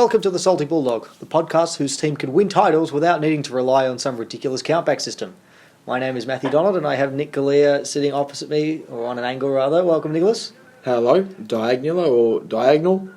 Welcome to the Salty Bulldog, the podcast whose team can win titles without needing to rely on some ridiculous countback system. My name is Matthew Donald and I have Nick Galea sitting opposite me, or on an angle rather. Welcome, Nicholas. Hello. Diagonal or diagonal?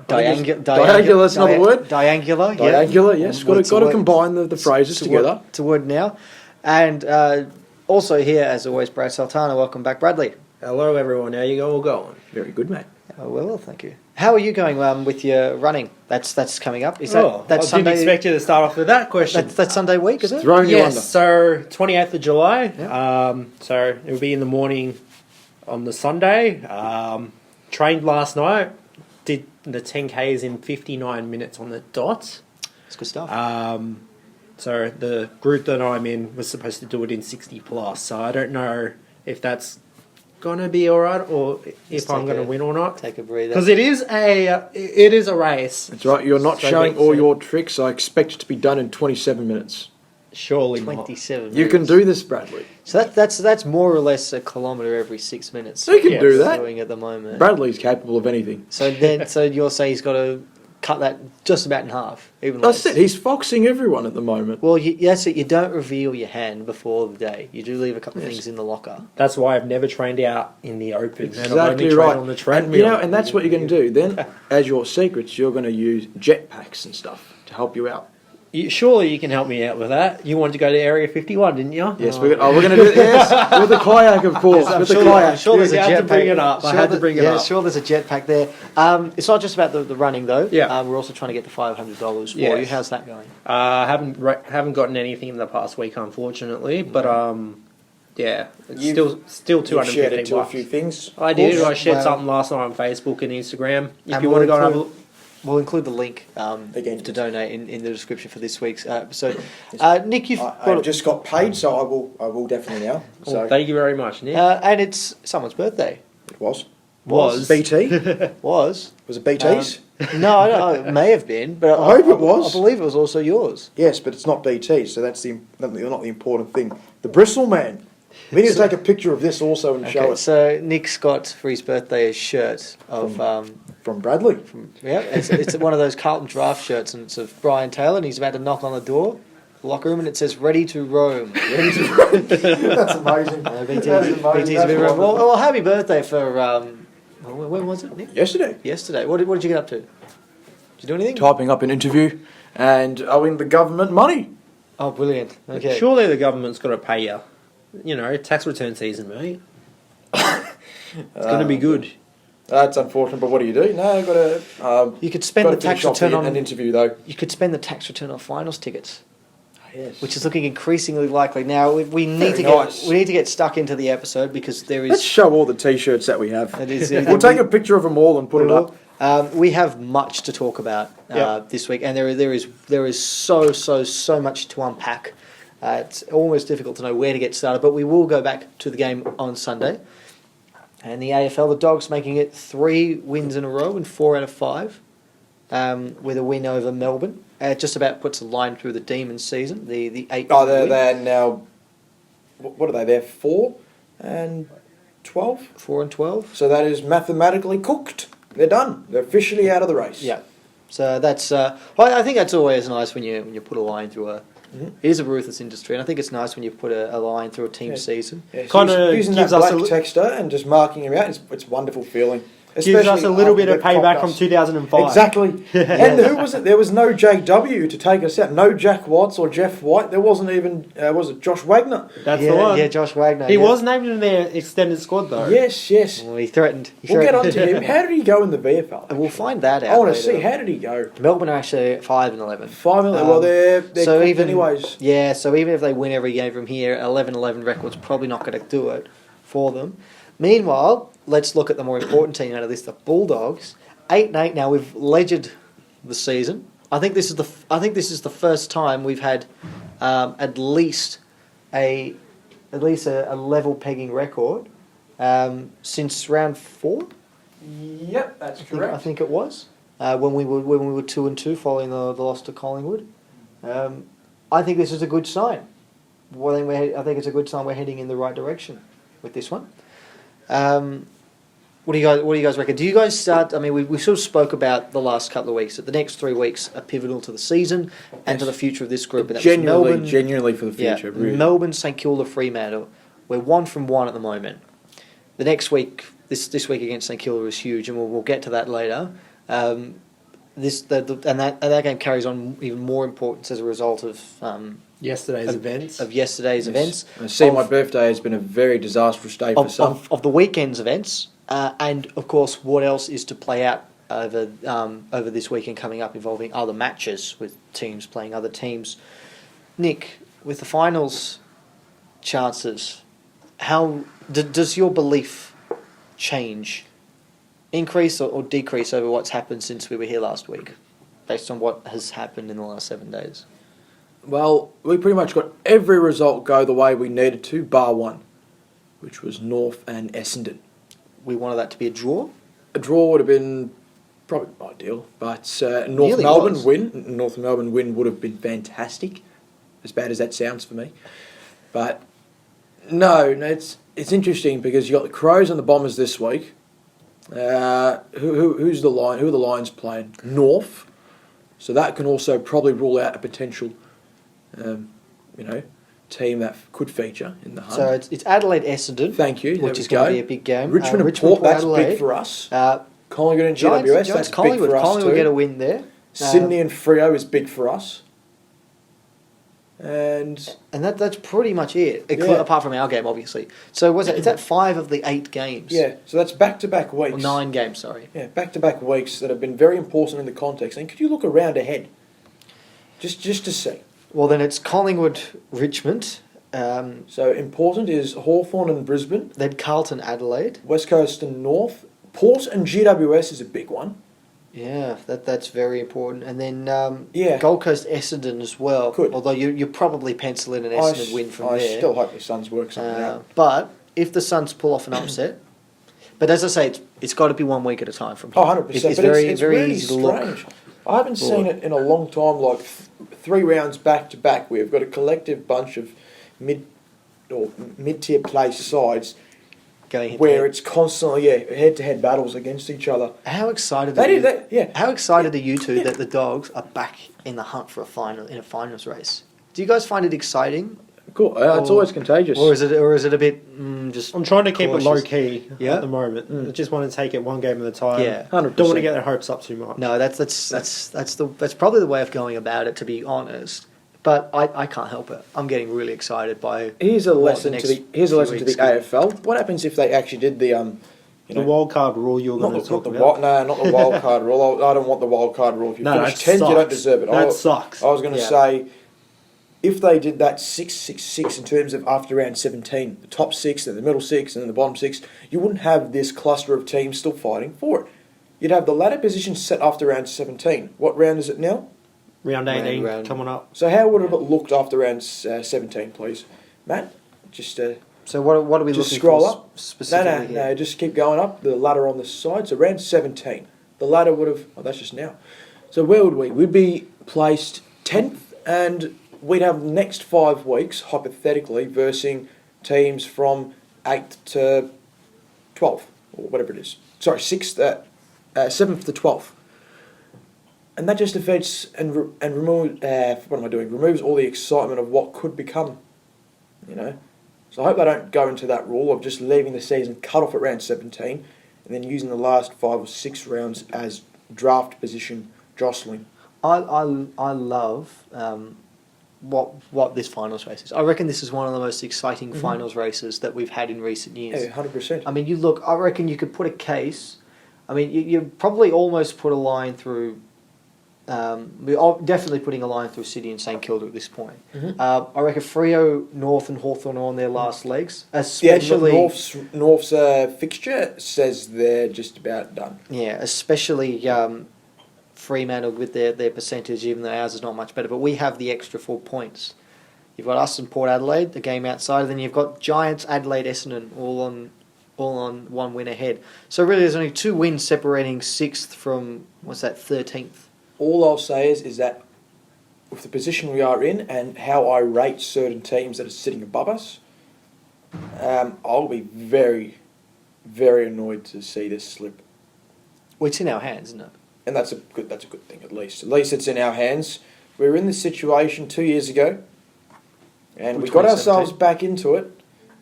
Diagonal, that's not a word. Diangular, yeah. Diangular, yes. Got to combine the phrases together. It's a word now. And also here, as always, Brad Sultana. Welcome back, Bradley. Hello, everyone. How you all going? Very good, mate. Oh, well, thank you. How are you going with your running? That's coming up. Is that I Sunday? didn't expect you to start off with that question. That's Sunday week, is it? Throwing you under. Yes, so 28th of July. Yeah. So it'll be in the morning on the Sunday. Trained last night. Did the 10Ks in 59 minutes on the dot. That's good stuff. So the group that I'm in was supposed to do it in 60 plus. So I don't know if that's gonna be all right or if I'm gonna win or not. Take a breather. Because it is a race. That's right. You're not showing all your tricks. I expect it to be done in 27 minutes. Surely 27 not. You can do this, Bradley. So that's more or less a kilometre every 6 minutes. So you can do that. Doing at the moment. Bradley's capable of anything. So you'll say he's got to cut that just about in half. Even That's less. it. He's foxing everyone at the moment. Well, that's it. You don't reveal your hand before the day. You do leave a couple of things in the locker. That's why I've never trained out in the open. Exactly and I've only trained right. on the treadmill. And that's what you're going to do. Then, as your secrets, you're going to use jetpacks and stuff to help you out. Surely you can help me out with that. You wanted to go to Area 51, didn't you? Yes, we're going to do it. Yes, with the kayak, of course. I'm with sure, the kayak. I'm sure there's a You had to jetpack. bring it up. I had to bring it up. Sure, there's a jetpack there. It's not just about the running though. Yeah. We're also trying to get the $500 for Yes. you. How's that going? Haven't gotten anything in the past week, unfortunately. But yeah, it's still 250 shared it to a bucks. few things. I did. I shared Well- something last night on Facebook and Instagram. If And you we'll want to go and have a include- look. We'll include the link Again. to donate in the description for this week's episode. Nick, you've I've just got paid, so I will definitely now. So Well, thank you very much, Nick. and it's someone's birthday. it was. Was. BT? Was Was it BT's? no, it may have been, but I hope it was. I believe it was also yours. Yes, but it's not BT, so that's not the important thing. The Bristol man. We need to take a picture of this also and show Okay, it so Nick's got for his birthday a shirt of from Bradley. it's one of those Carlton draft shirts, and it's of Brian Taylor, and he's about to knock on the door, the locker room, and it says "Ready to roam." Ready to run. That's amazing. BT's, That's amazing. BT's a bit That's roam. wonderful. Well, happy birthday for when was it, Nick? Yesterday. Yesterday. What did you get up to? Did you do anything? Typing up an interview and owing the government money. Oh, brilliant. Okay. Surely the government's got to pay you. You know, tax return season, mate. It's going to be good. That's unfortunate, but what do you do? No, I've got to... You could spend the tax return on an interview, though. You could spend the tax return on finals tickets, Yes. which is looking increasingly likely now. We need to nice. get stuck into the episode because there Let's is. show all the T-shirts that we have. That is We'll take a picture of them all and put it up. We have much to talk about this week, and there is so much to unpack. It's almost difficult to know where to get started, but we will go back to the game on Sunday. And the AFL, the Dogs making it 3 wins in a row in 4 out of 5, with a win over Melbourne. It just about puts a line through the Demons season, the 8. Oh, they're now... What are they? They're 4 and 12? 4 and 12. So that is mathematically cooked. They're done. They're officially out of the race. Yeah. So that's. I think that's always nice when you put a line through a. Mm-hmm. It is a ruthless industry, and I think it's nice when you put a line through a team season. Yeah, Kinda using gives that us black a texture and just marking him out, it's a wonderful feeling. Gives us a Especially little bit of after they've payback copped from us. 2005. Exactly. And who was it? There was no JW to take us out. No Jack Watts or Jeff White. There wasn't even, was it Josh Wagner? That's yeah, the one. Yeah, Josh Wagner. He yeah. was named in their extended squad, though. Yes. Well, he threatened. We'll get on to him. How did he go in the VFL? And we'll find that out. I want to later. see, how did he go? Melbourne are actually 5 and 11. 5 million. Well, they're so cooked even anyways. Yeah, so even if they win every game from here, 11-11 record's probably not going to do it for them. Meanwhile, let's look at the more important team out of this, the Bulldogs. 8-8 now. We've ledgered the season. I think this is the first time we've had at least a level pegging record since round 4. Yep, that's I think it was when we were 2-2 following the loss to Collingwood. I think this is a good sign. I think it's a good sign we're heading in the right direction with this one. What do you guys reckon? Do you guys start? I mean, we sort of spoke about the last couple of weeks. That the next 3 weeks are pivotal to the season and to the future of this group. And that was Melbourne, Genuinely for the future. yeah, Really. Melbourne, St Kilda, Fremantle. We're 1 from 1 at the moment. The next week, this week against St Kilda is huge, and we'll get to that later. And that game carries on even more importance as a result of Yesterday's events. I see my birthday has been a very disastrous day for some. Of the weekend's events, and of course, what else is to play out over this weekend coming up, involving other matches with teams playing other teams. Nick, with the finals chances, how does your belief change, increase or decrease over what's happened since we were here last week, based on what has happened in the last 7 days? Well, we pretty much got every result go the way we needed to, bar one, which was North and Essendon. We wanted that to be a draw. A draw would have been probably ideal, but North Melbourne win would have been fantastic, as bad as that sounds for me. But no, it's interesting because you got the Crows and the Bombers this week. Who are the Lions playing? North. So that can also probably rule out a potential, team that could feature in the hunt. So it's Adelaide Essendon. Thank you. Which is going to be a big game. Richmond and Port, that's big for us. Collingwood and GWS, that's big for us Collingwood too. get a win there. Sydney and Freo is big for us. And that's pretty much it, apart from our game, obviously. So is that 5 of the 8 games? Yeah, so that's back-to-back weeks. Or 9 games, sorry. Yeah, back-to-back weeks that have been very important in the context. And could you look around ahead? Just to see. Well, then it's Collingwood, Richmond. So important is Hawthorn and Brisbane. Then Carlton, Adelaide. West Coast and North. Port and GWS is a big one. Yeah, that's very important. And then Gold Coast, Essendon as well. Could. Although you probably pencil in an Essendon win from there. I still hope the Suns work something out. But if the Suns pull off an upset, but as I say, it's got to be 1 week at a time from here. 100%. It's but very, it's very really easy to strange. look. I haven't seen it in a long time, like 3 rounds back to back. We've got a collective bunch of mid-tier place sides Going where it's constantly head-to-head battles against each other. How excited How excited are you two that the Dogs are back in the hunt for a finals race? Do you guys find it exciting? Cool. It's always contagious. Or is it a bit just? I'm trying to keep cautious? it low key Yeah? at the moment. I just want to take it one game at a time. Yeah. 100%. Don't want to get their hopes up too much. No, that's probably the way of going about it, to be honest. But I can't help it. I'm getting really excited by. Here's a lesson to the weeks AFL. What happens if they actually did the the wild card rule you're going to talk about? Not the wild card rule. I don't want the wild card rule. If you finish 10th, you don't deserve it. That sucks. I was going to say, if they did that 6-6-6 in terms of after round 17, the top 6, then the middle 6, and then the bottom 6, you wouldn't have this cluster of teams still fighting for it. You'd have the ladder position set after round 17. What round is it now? Round 18 round. coming up. So how would it have looked after round 17, please? Matt, just... So what are we just looking scroll for up. specifically here? No, just keep going up. The ladder on the side. So round 17. The ladder would have... Oh, that's just now. So where would we? We'd be placed 10th, and we'd have the next 5 weeks, hypothetically, versing teams from 8th to 12th, or whatever it is. Sorry, 7th to 12th. And that just defeats and removes all the excitement of what could become, So I hope they don't go into that rule of just leaving the season cut off at round 17 and then using the last 5 or 6 rounds as draft position jostling. I love what this finals race is. I reckon this is one of the most exciting finals races that we've had in recent years. Yeah, 100%. I mean, I reckon you could put a case. I mean, you probably almost put a line through. We're definitely putting a line through City and St Kilda at this point. I reckon Freo, North and Hawthorn are on their last legs. Especially North's fixture says they're just about done. Yeah, especially Fremantle with their percentage, even though ours is not much better. But we have the extra 4 points. You've got us and Port Adelaide, the game outside, and then you've got Giants, Adelaide, Essendon, all on 1 win ahead. So really, there's only 2 wins separating 6th from 13th. All I'll say is that with the position we are in and how I rate certain teams that are sitting above us, I'll be very, very annoyed to see this slip. Well, it's in our hands, isn't it? And that's a good thing at least. At least it's in our hands. We were in this situation 2 years ago, and we got 2017. ourselves back into it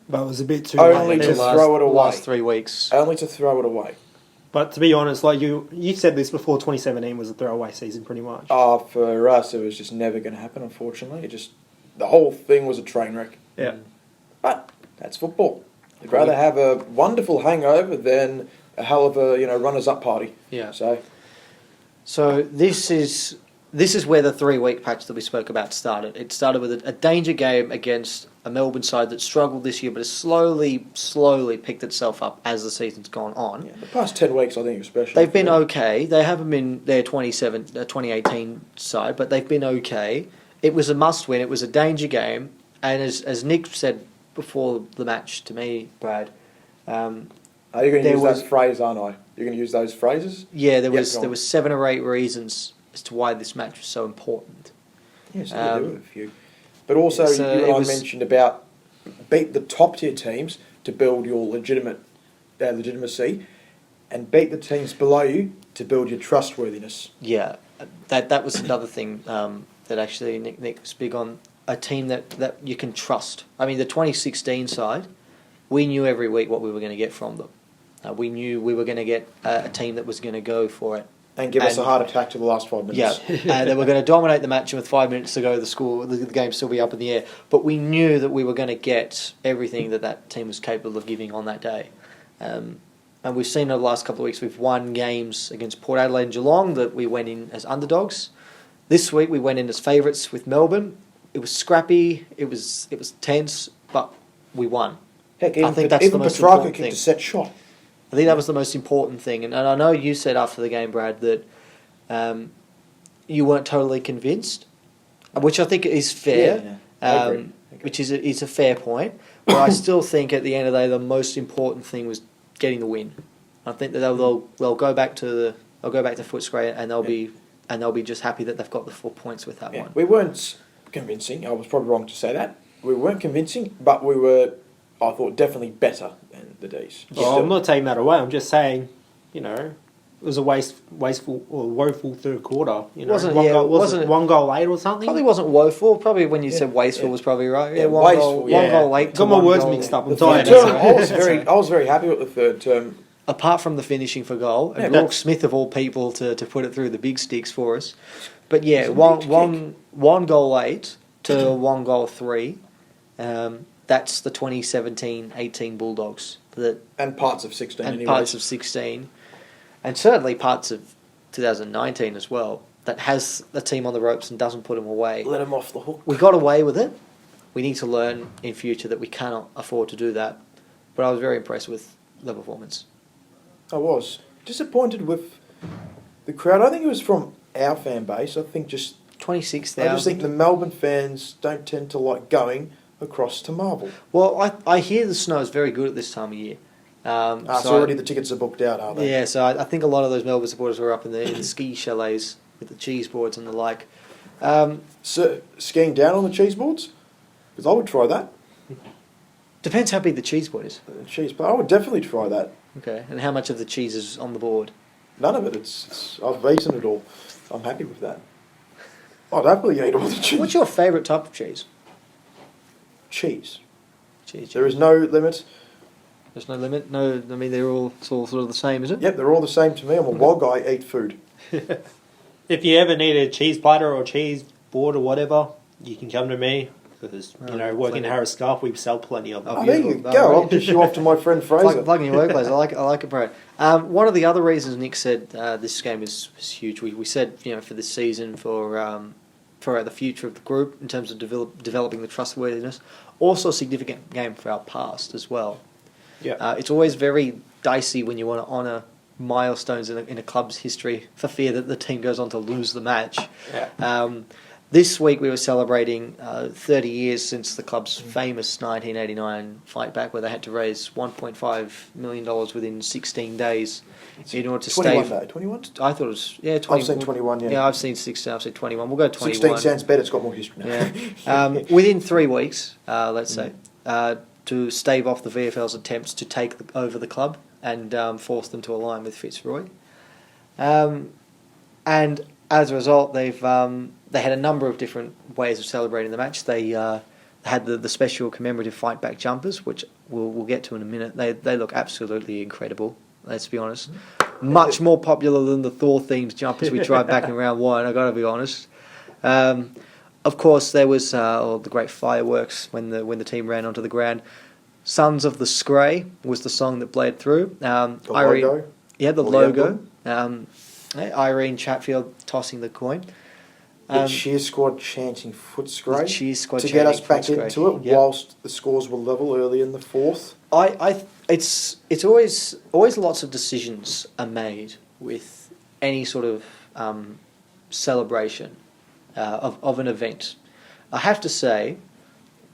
But it was a bit too Only late. to throw it away. Last 3 weeks. only to throw it away. But to be honest, like you said this before, 2017 was a throwaway season pretty much. For us, it was just never going to happen. Unfortunately, the whole thing was a train wreck. Yeah. But that's football. I'd rather have a wonderful hangover than a hell of a runners-up party. Yeah. So this is where the 3-week patch that we spoke about started. It started with a danger game against a Melbourne side that struggled this year, but has slowly picked itself up as the season's gone on. the past 10 weeks, I think, especially They've been okay. They haven't been their 2018 side, but they've been okay. It was a must-win. It was a danger game, and as Nick said before the match to me, Brad. Are you going to there use was- that phrase, aren't I? You're going to use those phrases? Yeah, there Yeah, was go on. there was 7 or 8 reasons as to why this match was so important. Yes, I do a few. But also, so you it and I was- mentioned about beat the top-tier teams to build your legitimacy, and beat the teams below you to build your trustworthiness. Yeah, that was another thing that actually Nick was big on. A team that you can trust. I mean, the 2016 side, we knew every week what we were going to get from them. We knew we were going to get a team that was going to go for it. And give us a And- heart attack to the last 5 Yeah, minutes. they were going to dominate the match, and with 5 minutes to go, the game still be up in the air. But we knew that we were going to get everything that team was capable of giving on that day. And we've seen over the last couple of weeks, we've won games against Port Adelaide and Geelong that we went in as underdogs. This week we went in as favourites with Melbourne. It was scrappy, it was tense, but we won. Heck, I think that's the most Petrarca important kicked thing. a set shot. I think that was the most important thing. And I know you said after the game, Brad, that you weren't totally convinced, which I think is fair, I agree. which is a fair point. But I still think at the end of the day, the most important thing was getting the win. I think that they'll go back to Footscray and they'll be just happy that they've got the 4 points with that one. We weren't convincing. I was probably wrong to say that. We weren't convincing, but we were, I thought, definitely better than the D's. Well, I'm not taking that away. I'm just saying, it was a wasteful or woeful third quarter. Wasn't- one yeah, goal, wasn't- one goal late or something. Probably wasn't woeful. Probably when you Yeah, said wasteful yeah. was probably right. Yeah, Yeah, one wasteful, goal, yeah. one goal late. to Got my one words goal. mixed up. I'm The tired. third term, That's I was very happy with the third term. Apart from the finishing for goal, and Yeah, Brooke that's- Smith of all people to put it through the big sticks for us. But yeah, It's a big one goal late to 1 goal 3. That's the 2017-18 Bulldogs And parts of 16 and anyways. parts of 16, and certainly parts of 2019 as well. That has the team on the ropes and doesn't put them away. Let them off the hook. We got away with it. We need to learn in future that we cannot afford to do that. But I was very impressed with the performance. I was disappointed with the crowd. I think it was from our fan base. I just 26,000. think the Melbourne fans don't tend to like going across to Marvel. Well, I hear the snow is very good at this time of year. So So already the tickets are booked out, are they? yeah, so I think a lot of those Melbourne supporters were up in the ski chalets with the cheese boards and the like. So skiing down on the cheese boards? Because I would try that. Depends how big the cheese board is. Cheese, but I would definitely try that. Okay, and how much of the cheese is on the board? None of it. I've eaten it all. I'm happy with that. I'd happily eat all the cheese. What's your favourite type of cheese? Cheese. Cheese. There is no limit. There's no limit. No, I mean it's all sort of the same, is it? Yep, they're all the same to me. I'm a wild guy. I eat food. If you ever need a cheese platter or cheese board or whatever, you can come to me. Because, working plenty. at Harris Scarf, we sell plenty of them. Oh, Oh, there you beautiful. go. Oh, I'll push you off to my friend Fraser. Plugging your workplace. I like it, bro. One of the other reasons Nick said this game is huge. We said for this season for the future of the group in terms of developing the trustworthiness. Also a significant game for our past as well. Yeah. It's always very dicey when you want to honour milestones in a club's history for fear that the team goes on to lose the match. Yeah. This week we were celebrating 30 years since the club's famous 1989 fight back, where they had to raise $1.5 million within 16 days in order to 21 stay. though. 21? I thought it was 20. I've seen 21, yeah. Yeah, I've seen 16. I've seen 21. We'll go 21. 16 sounds better. It's got more history now. Yeah. Within 3 weeks, let's say, to stave off the VFL's attempts to take over the club and forced them to align with Fitzroy. And as a result, they had a number of different ways of celebrating the match. They had the special commemorative fight back jumpers, which we'll get to in a minute. They look absolutely incredible. Let's be honest. Much more popular than the Thor themed jumpers we tried back in round one. I got to be honest. Of course, there was all the great fireworks when the team ran onto the ground. "Sons of the Scray" was the song that played through. The logo. Yeah, the Or the logo. Irene Chatfield tossing the coin. The cheer squad chanting Footscray The cheer squad to get us back chanting into it, Footscray. Yep. whilst the scores were level early in the fourth. It's always lots of decisions are made with any sort of celebration of an event. I have to say,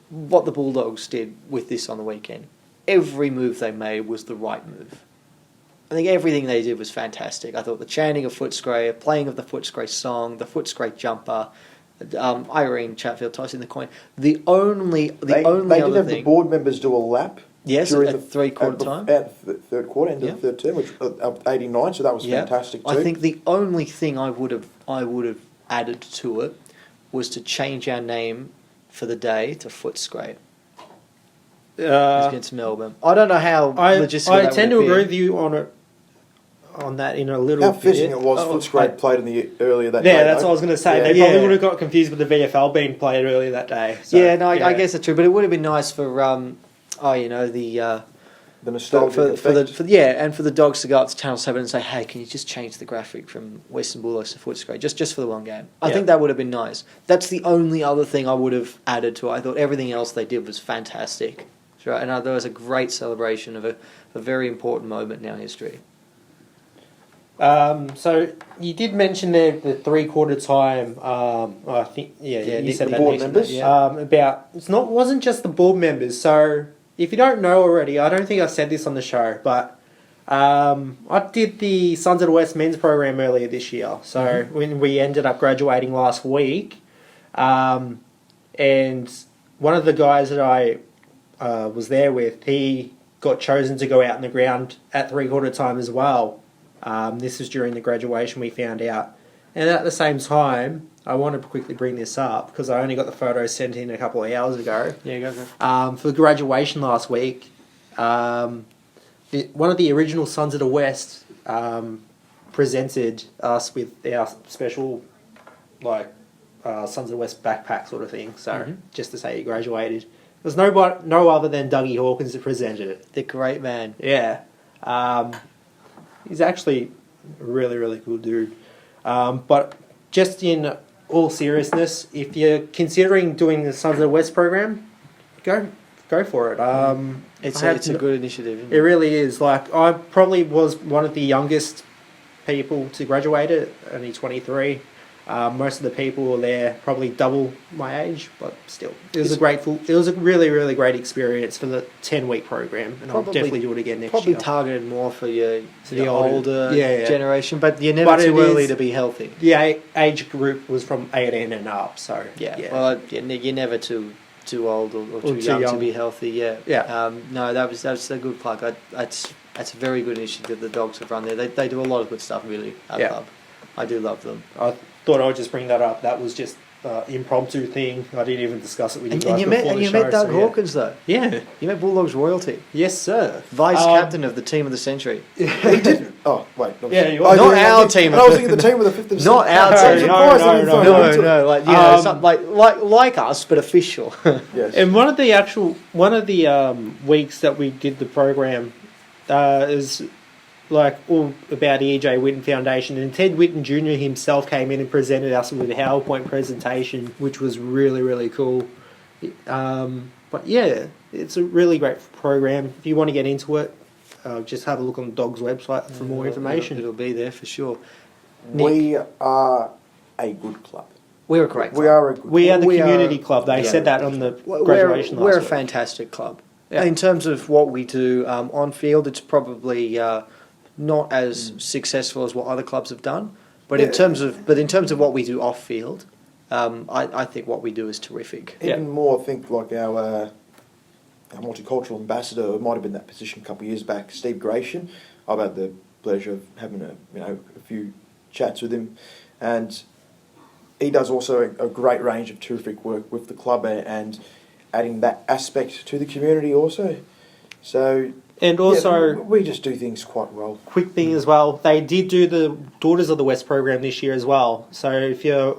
what the Bulldogs did with this on the weekend, every move they made was the right move. I think everything they did was fantastic. I thought the chanting of Footscray, playing of the Footscray song, the Footscray jumper, Irene Chatfield tossing the coin. The only They other did have the thing, board members do a lap. yes, during at three-quarter time. At the third quarter, end of the third term, which 89. So that was Yeah. fantastic too. I think the only thing I would have added to it was to change our name for the day to Footscray against Melbourne. I don't know how logistical I that tend to would agree be. with you on that in a little how bit. fitting it was. Footscray played in the earlier that Yeah, day. that's though. what I was going to say. Yeah. They probably Yeah. would have got confused with the VFL being played earlier that day. So, Yeah, no, I guess that's true. But it would have been nice for The nostalgia and for the Dogs to go up to Channel 7 and say, hey, can you just change the graphic from Western Bulldogs to Footscray, just for the one game? I Yeah. think that would have been nice. That's the only other thing I would have added to it. I thought everything else they did was fantastic. Right? And there was a great celebration of a very important moment in our history. So you did mention there the three-quarter time. I think you said the that. board members? About wasn't just the board members. So if you don't know already, I don't think I said this on the show, but I did the Sons of the West men's program earlier this year. So when we ended up graduating last week, and one of the guys that I was there with, he got chosen to go out in the ground at three-quarter time as well. This was during the graduation, we found out. And at the same time, I wanted to quickly bring this up because I only got the photos sent in a couple of hours ago. Yeah, go for it. For graduation last week, one of the original Sons of the West presented us with our special, Sons of the West backpack sort of thing. So just to say he graduated. There's no other than Dougie Hawkins that presented it. The great man. Yeah. He's actually a really, really cool dude. But just in all seriousness, if you're considering doing the Sons of the West program, go for it. It's a good initiative. Isn't It really is. I probably was one of the youngest people to graduate at only 23. Most of the people were there probably double my age, but still, it was a really, really great experience for the 10-week program, and I'll definitely do it again next probably year. targeted more for your the older yeah. generation, but you're never But too it early is- to be healthy. The age group was from 18 and up, so Well, you're never too old or too young to be healthy. Yeah. No, that's a good plug. That's a very good initiative the Dogs have run there. They do a lot of good stuff, really. Our club. I do love them. I thought I would just bring that up. That was just impromptu thing. I didn't even discuss it with you guys And you before the show. met Doug Hawkins though. Yeah. You met Bulldogs royalty, Yes, sir. vice captain of the team of the century. He didn't. Oh wait. Yeah, you Oh, are. Not yeah, our I team. I was thinking the team with the fifth and Not our sixth. team. I'm surprised I didn't No, throw No, him into it. no, like us, but official. Yes. And one of the weeks that we did the program is all about the EJ Whitten Foundation, and Ted Whitten Jr. himself came in and presented us with a PowerPoint presentation, which was really, really cool. But yeah, it's a really great program. If you want to get into it, just have a look on the Dogs website for more information. It'll be there for sure. We are a good club. We're a great club. We are a good. We are the we community club. They said that on the graduation We're a last week. fantastic club. Yeah. In terms of what we do on field, it's probably not as successful as what other clubs have done. But in terms of what we do off field, I think what we do is terrific. Even more, I think like our our multicultural ambassador, who might have been that position a couple of years back, Steve Gratian. I've had the pleasure of having a few chats with him, and he does also a great range of terrific work with the club and adding that aspect to the community also. So, And also, we just do things quite well. quick thing as well, they did do the Daughters of the West program this year as well. So if you're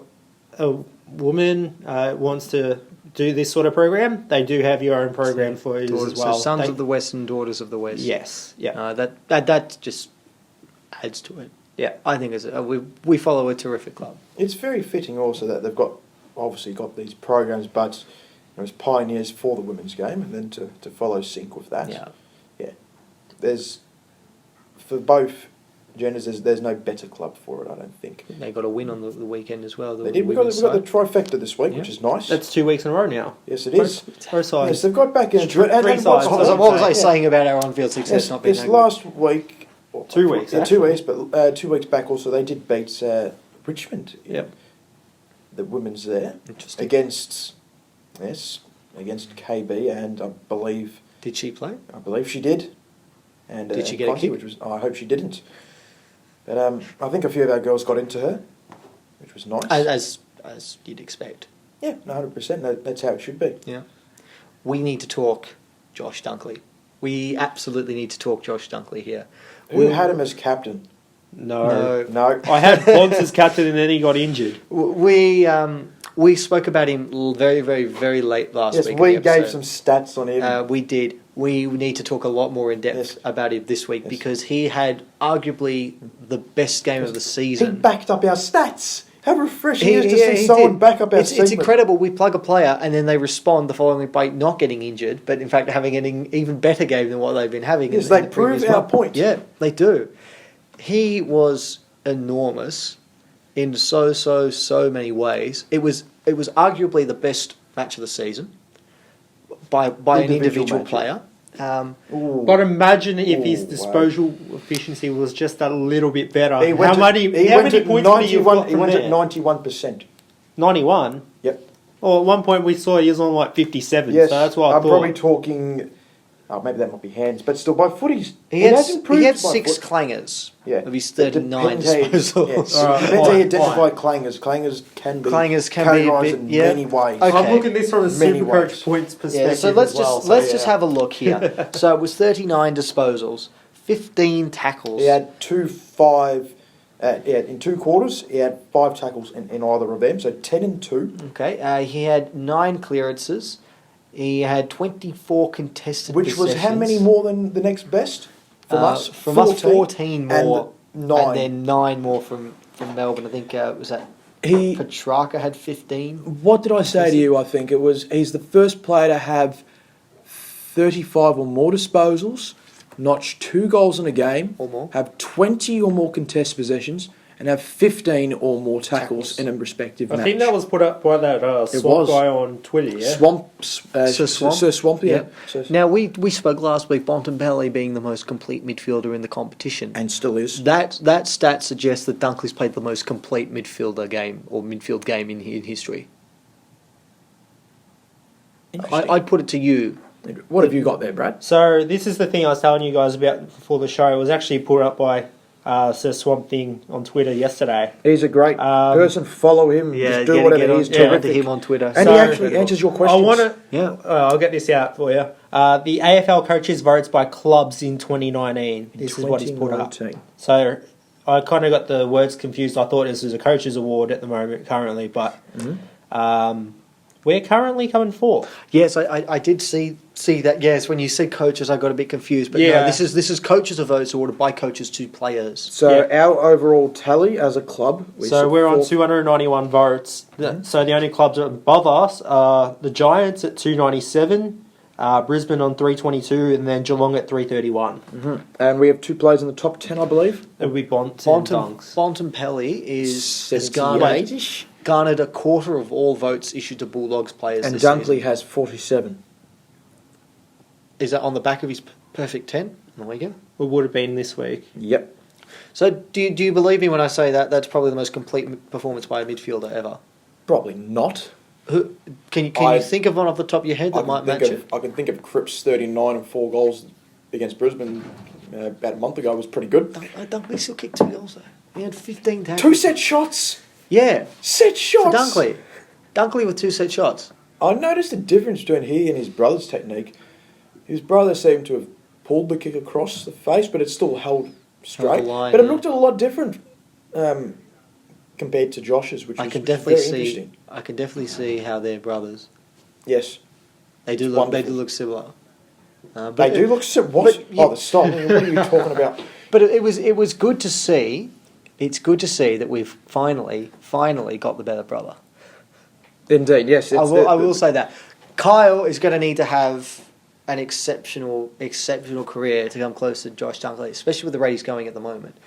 a woman wants to do this sort of program, they do have your own program for it as well. So Sons of the West and Daughters of the West. Yes, yeah. That just adds to it. Yeah. I think we follow a terrific club. It's very fitting also that they've obviously got these programs, but as pioneers for the women's game, and then to follow sync with that. Yeah. Yeah. There's, for both genders, there's no better club for it, I don't think. They got a win on the weekend as well. They did. We got the trifecta this week, which is nice. That's 2 weeks in a row now. Yes, it is. Both sides. Yes, they've got back into it. And Three sides. What was I saying about our on-field success not being This that last week... 2 weeks, Yeah, 2 weeks, but 2 weeks back also they did beat Richmond. Yep. The women's there. Interesting. Against KB, and I believe Did she play? she did. And Did she get a Conti, kick? I hope she didn't. But I think a few of our girls got into her, which was nice. As you'd expect. Yeah, 100%. That's how it should be. Yeah. We need to talk Josh Dunkley. We absolutely need to talk Josh Dunkley here. Who had him as captain? No. No. I had Bonds as captain and then he got injured. We spoke about him very, very, very late last Yes, week. we in the gave episode. some stats on him. We did. We need to talk a lot more in depth Yes. about him this week Yes. because he had arguably the best game of the He season. backed up our stats. How refreshing it is to see someone did. back up our It's segment. incredible. We plug a player and then they respond the following week by not getting injured, but in fact having an even better game than what they've been having. Yes, in they the prove previous our month. point. Yeah, they do. He was enormous in so many ways. It was arguably the best match of the season by an individual match, player. Ooh. But imagine if his Ooh, wow. disposal efficiency was just a little bit better. He went how many points would he have got He from went there? at 91%. 91? Yep. Well, at one point we saw he was on like 57, Yes, so that's what I I'm thought. probably talking. Oh, maybe that might be hands, but still by footies. He had has improved. he had by 6 foot. clangers Yeah. of his It 39 depends how you- disposals. Yes. All right, It depends how you fine, identify clangers. Clangers can be Clangers can be a categorised bit- in yeah. many ways. Okay. I'm looking at this from a Many super ways. coach points perspective. Yeah, so let's as well, just have a look here. So it was 39 disposals, 15 tackles. He had in 2 quarters, he had 5 tackles in either of them, so 10 and 2. Okay, he had 9 clearances. He had 24 contested Which was how possessions. many more than the next best? From us? From us, 14 more. And 9. And then 9 more from Melbourne. I think, was that Petrarca had 15? What did I say to you? I think it was he's the first player to have 35 or more disposals, notch 2 goals in a game, Or more. have 20 or more contest possessions, and have 15 or more tackles in a respective I match. think that was put up by that It swamp was. guy on Twitter, yeah? Sir Swamp? Sir Swamp, yeah. Now, we spoke last week, Bontempelli being the most complete midfielder in the competition. And still is. That stat suggests that Dunkley's played the most complete midfield game in history. I'd put it to you. What have you got there, Brad? So this is the thing I was telling you guys about before the show. It was actually put up by Sir Swamp Thing on Twitter yesterday. He's a great person. Follow him. Just do whatever. He's Get terrific. him on Twitter. And So- he actually answers your questions. I want to. Yeah. I'll get this out for you. The AFL coaches votes by clubs in 2019. This is what he's put up. 2019. So I kind of got the words confused. I thought this was a coaches award at the moment currently, but we're currently coming fourth. Yes, I did see that. Yes, when you said coaches, I got a bit confused. But Yeah. no, this is coaches of votes awarded by coaches to players. So our overall tally as a club. So we're on fourth. 291 votes. So the only clubs above us are the Giants at 297, Brisbane on 322, and then Geelong at 331. And we have 2 players in the top 10, I believe. It would be Bont and Dunks. Bontempelli has 78-ish. garnered a quarter of all votes issued to Bulldogs players And this Dunkley season. has 47. Is that on the back of his perfect 10 on the weekend? It would have been this week. Yep. So do you believe me when I say that that's probably the most complete performance by a midfielder ever? Probably not. Who can you think of one off the top of your head that might match it? I can think of Cripps 39 and 4 goals against Brisbane about a month ago was pretty good. Dunkley still kicked 2 goals though. He had 15 tackles. 2 set shots. Yeah, Set shots. for Dunkley. Dunkley with 2 set shots. I noticed a difference between he and his brother's technique. His brother seemed to have pulled the kick across the face, but it still held straight. Held the line, but it yeah. looked a lot different compared to Josh's, which I was can very definitely see. interesting. I can definitely see how they're brothers. Yes. They do It's look. They wonderful. do look similar. They do look what? but you- Oh, the style. What are you talking about? But it was good to see. It's good to see that we've finally got the better brother. Indeed, yes. I will say that Kyle is going to need to have an exceptional career to come close to Josh Dunkley, especially with the rate he's going at the moment.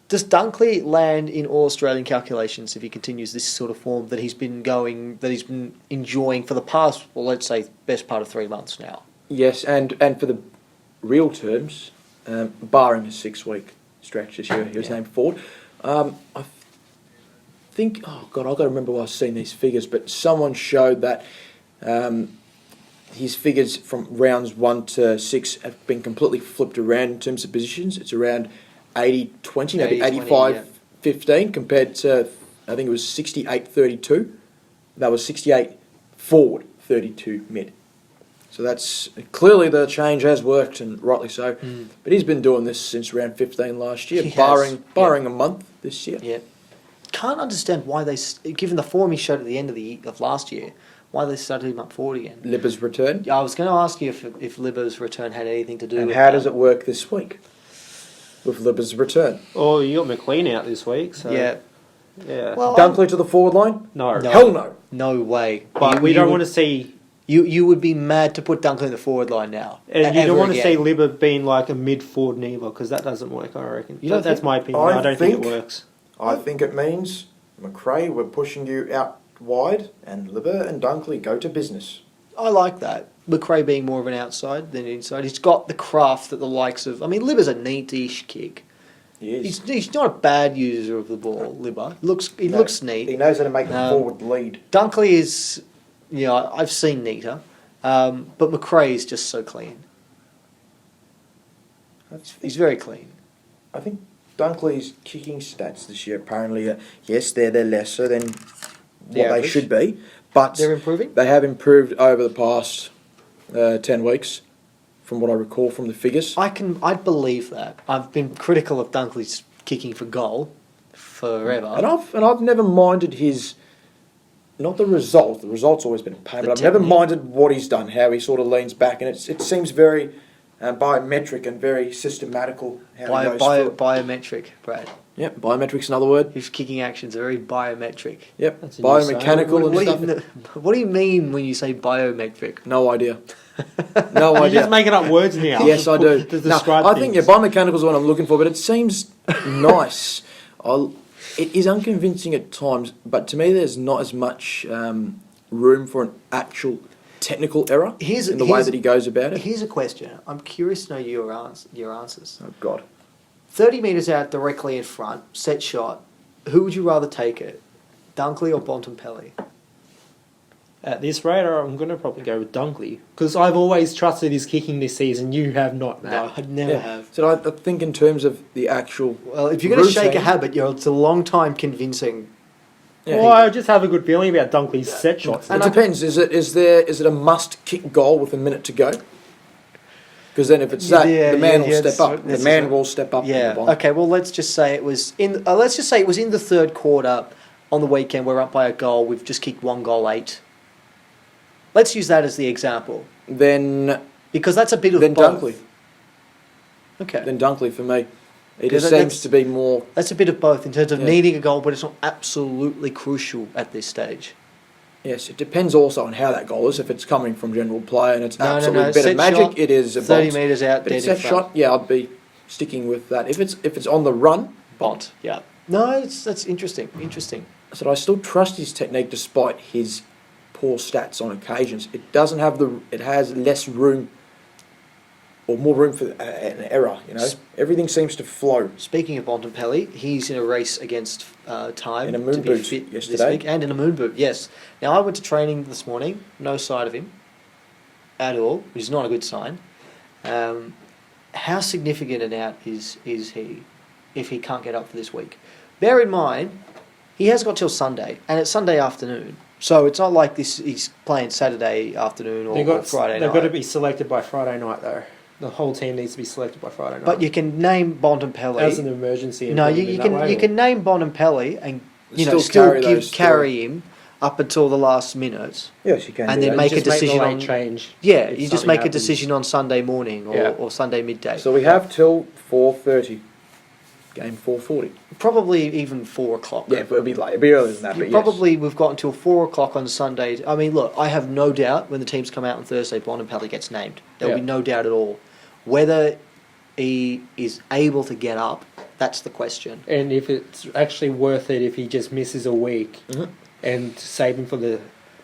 Does Dunkley land in all Australian calculations if he continues this sort of form that he's been enjoying for the past, well, let's say, best part of 3 months now? Yes, and for the real terms, barring a 6-week stretch this year, he was named forward. I think, oh God, I've got to remember where I've seen these figures, but someone showed that his figures from rounds 1 to 6 have been completely flipped around in terms of positions. It's around 80-20, maybe 85-15 compared to, I think it was 68-32. That was 68 forward, 32 mid. So that's clearly the change has worked, and rightly so. Mm. But he's been doing this since round 15 last year, He has, barring a month this year. Yeah. Can't understand why given the form he showed at the end of last year, why they started him up forward again. Libba's return. Yeah, I was going to ask you if Libba's return had anything to do And with how that. does it work this week with Libba's return? Oh, you got McLean out this week, so Yeah. yeah. Well, Dunkley to the forward line? no. No. Hell no. No way. But we don't want to see. You would be mad to put Dunkley in the forward line now. And you Ever don't want to again. see Libba being like a mid forward neither, because that doesn't work. I reckon. You don't That's think? my opinion. I I don't think it think- works. I think it means, McRae, we're pushing you out wide, and Libba and Dunkley go to business. I like that. McRae being more of an outside than an inside. He's got the craft that the likes of... I mean, Libba's a neat-ish kick. He is. He's not a bad user of the ball, Libba. He No, looks neat. He knows how to make the Um, forward lead. Dunkley is... You know, I've seen neater. But McRae is just so clean. He's very clean. I think Dunkley's kicking stats this year apparently are, yes, they're lesser than what they average. should be, but They're improving? they have improved over the past 10 weeks, from what I recall from the figures. I'd believe that. I've been critical of Dunkley's kicking for goal forever. And I've never minded his, not the result. The result's always been a pain, The but I've never technique. minded what he's done, how he sort of leans back, and it seems very biometric and very systematical. How he goes through it. Biometric, Brad. Yep, biometric's another word. His kicking actions are very biometric. Yep, That's a new biomechanical What, and what, stuff. do you, what do you mean when you say biometric? No idea. No You're idea. just making up words now. Yes, I do. To No, describe I think things. biomechanical is what I'm looking for, but it seems nice. It is unconvincing at times, but to me, there's not as much room for an actual technical error in the way that he goes about it. Here's a question. I'm curious to know your answers. Oh God! 30 metres out directly in front, set shot. Who would you rather take it? Dunkley or Bontempelli? At this rate, I'm going to probably go with Dunkley, because I've always trusted his kicking this season. You have not, Matt. No, I never Yeah. have. So I think in terms of the actual, Well, if you're going to shake a routine- habit, it's a long time convincing. yeah, Well, I just have a good feeling about Dunkley's set shots. it depends. Is it a must kick goal with a minute to go? Because then if it's that, Yeah, the man yeah, will yeah, step up. The that's man right. will step up. Yeah. in the bond. Okay. Well, let's just say it was in. Let's just say it was in the third quarter on the weekend. We're up by a goal. We've just kicked 1 goal late. Let's use that as the example Then because that's a bit of then both. Dunkley. Okay. Then Dunkley for me. It Because just that's- seems to be more. That's a bit of both in terms of Yeah. needing a goal, but it's not absolutely crucial at this stage. Yes, it depends also on how that goal is. If it's coming from general play and it's No, absolute bit set of magic, shot, it is a 30 bont. metres out, But dead it's in that front. shot, yeah, I'd be sticking with that. If it's on the run, Bont. Yeah. No, that's interesting. Interesting. I said I still trust his technique despite his poor stats on occasions. It doesn't have it has less room or more room for an error. Everything seems to flow. Speaking of Bontempelli, he's in a race against time In a moon to be boot fit this yesterday. week, and in a moon boot. Yes. Now I went to training this morning. No sight of him at all, which is not a good sign. How significant an out is he if he can't get up for this week? Bear in mind, he has got till Sunday, and it's Sunday afternoon. So it's not like he's playing Saturday afternoon or Friday night. They've got to be selected by Friday night, though. The whole team needs to be selected by Friday night. But you can name Bontempelli. As an emergency. No, you can name Bontempelli and Still carry him up until the last minute. Yes, you can. And do then that. make a Just decision the late on change. Yeah, if you just something make a happens. decision on Sunday morning or Sunday midday. So we have till 4:30. Game 4:40. Probably even 4:00. Yeah, but it'll be late. It'll be earlier than that. But We've got until 4:00 on Sunday. I mean, look, I have no doubt when the teams come out on Thursday, Bontempelli gets named. There'll be no doubt at all. Whether he is able to get up, that's the question. And if it's actually worth it if he just misses a week and save him for the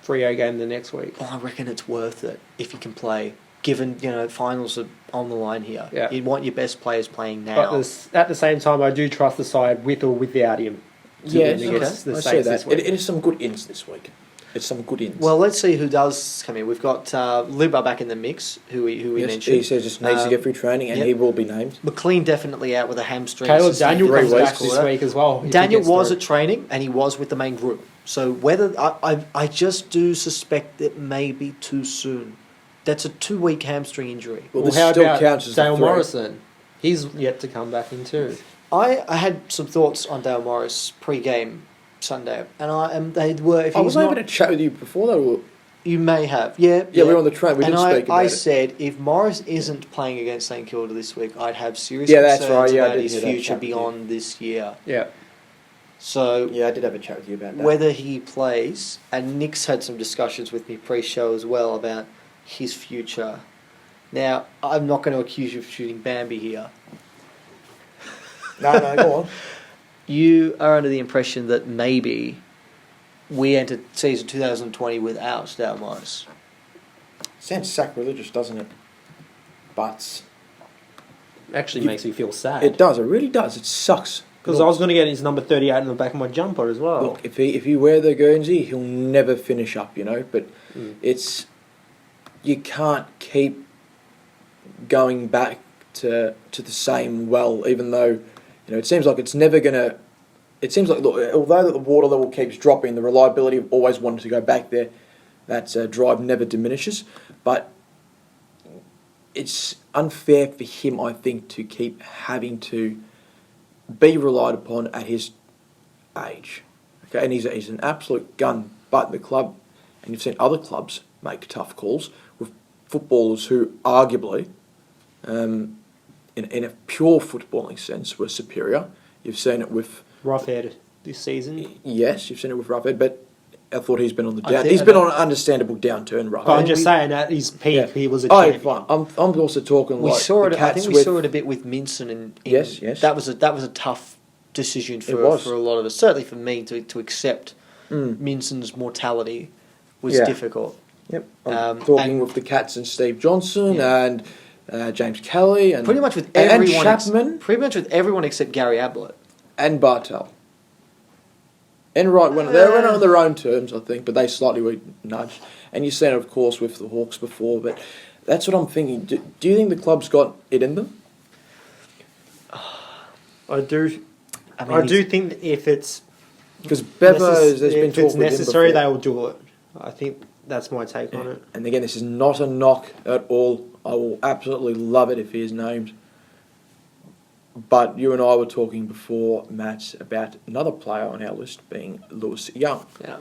Freo game the next week. I reckon it's worth it if he can play. Given finals are on the line here, Yeah. you want your best players playing now. But at the same time, I do trust the side with or without him. to Yeah, win against the I see Saints that. this week. It is some good ins this week. It's some good ins. Well, let's see who does come in. We've got Luba back in the mix, who we yes, mentioned. he says just needs to get through training, and yep. he will be named. McLean definitely out with a hamstring. Caleb sustained Daniel in the comes first back this quarter. week as well. if he Daniel gets was through. at training and he was with the main group. So whether I just do suspect it may be too soon. That's a 2-week hamstring injury. Well, Well, this how still about counts as a Dale threat. Morrison? He's yet to come back in too. I had some thoughts on Dale Morris pre-game Sunday, and they were. If I he's was not, able to chat with you before that. you may have, yeah. Yeah, we were on the train. We and did speak about I it. said if Morris isn't playing against St Kilda this week, I'd have serious Yeah, that's concerns right. Yeah, I about did his hear that future chat with you. beyond this year. Yeah. So Yeah, I did have a chat with you about that. whether he plays, and Nick's had some discussions with me pre-show as well about his future. Now, I'm not going to accuse you of shooting Bambi here. No, go on. You are under the impression that maybe we entered season 2020 without Dale Morris. Sounds sacrilegious, doesn't it? But Actually makes me feel sad. it does. It really does. It sucks. Because I was going to get his number 38 in the back of my jumper as well. Look, if he wear the Guernsey, he'll never finish up. But it's you can't keep going back to the same well, even though it seems like it's never gonna. It seems like although the water level keeps dropping, the reliability of always wanting to go back there, that drive never diminishes. But it's unfair for him, I think, to keep having to be relied upon at his age. Okay, and he's an absolute gun. But the club, and you've seen other clubs make tough calls with footballers who arguably, in a pure footballing sense, were superior. You've seen it with Roughhead this season. Yes, you've seen it with Roughhead, but I thought he's been on the I down. think- He's been on an understandable downturn, But I'm Roughhead. just saying at his peak, Yeah. he was a Oh, champion. fine. I'm also talking We like saw the it. I Cats think we with, saw it a bit with Minson, and Yes. that was a tough decision It for was. a lot of us. Certainly for me to accept Mm. Minson's mortality was Yeah. difficult. Yep. I'm Um, talking and- with the Cats and Steve Johnson Yeah. and James Kelly and Pretty much with and everyone. Chapman Pretty much with everyone except Gary Ablett. and Bartel. And right when they went on their own terms, I think, but they slightly were nudged. And you've seen it, of course, with the Hawks before. But that's what I'm thinking. Do you think the club's got it in them? I do. I I do think that if it's Because there's been if talk it's with him necessary, before. they will do it. I think that's my take on it. And again, this is not a knock at all. I will absolutely love it if he is named. But you and I were talking before, Matt, about another player on our list being Lewis Young. Yeah.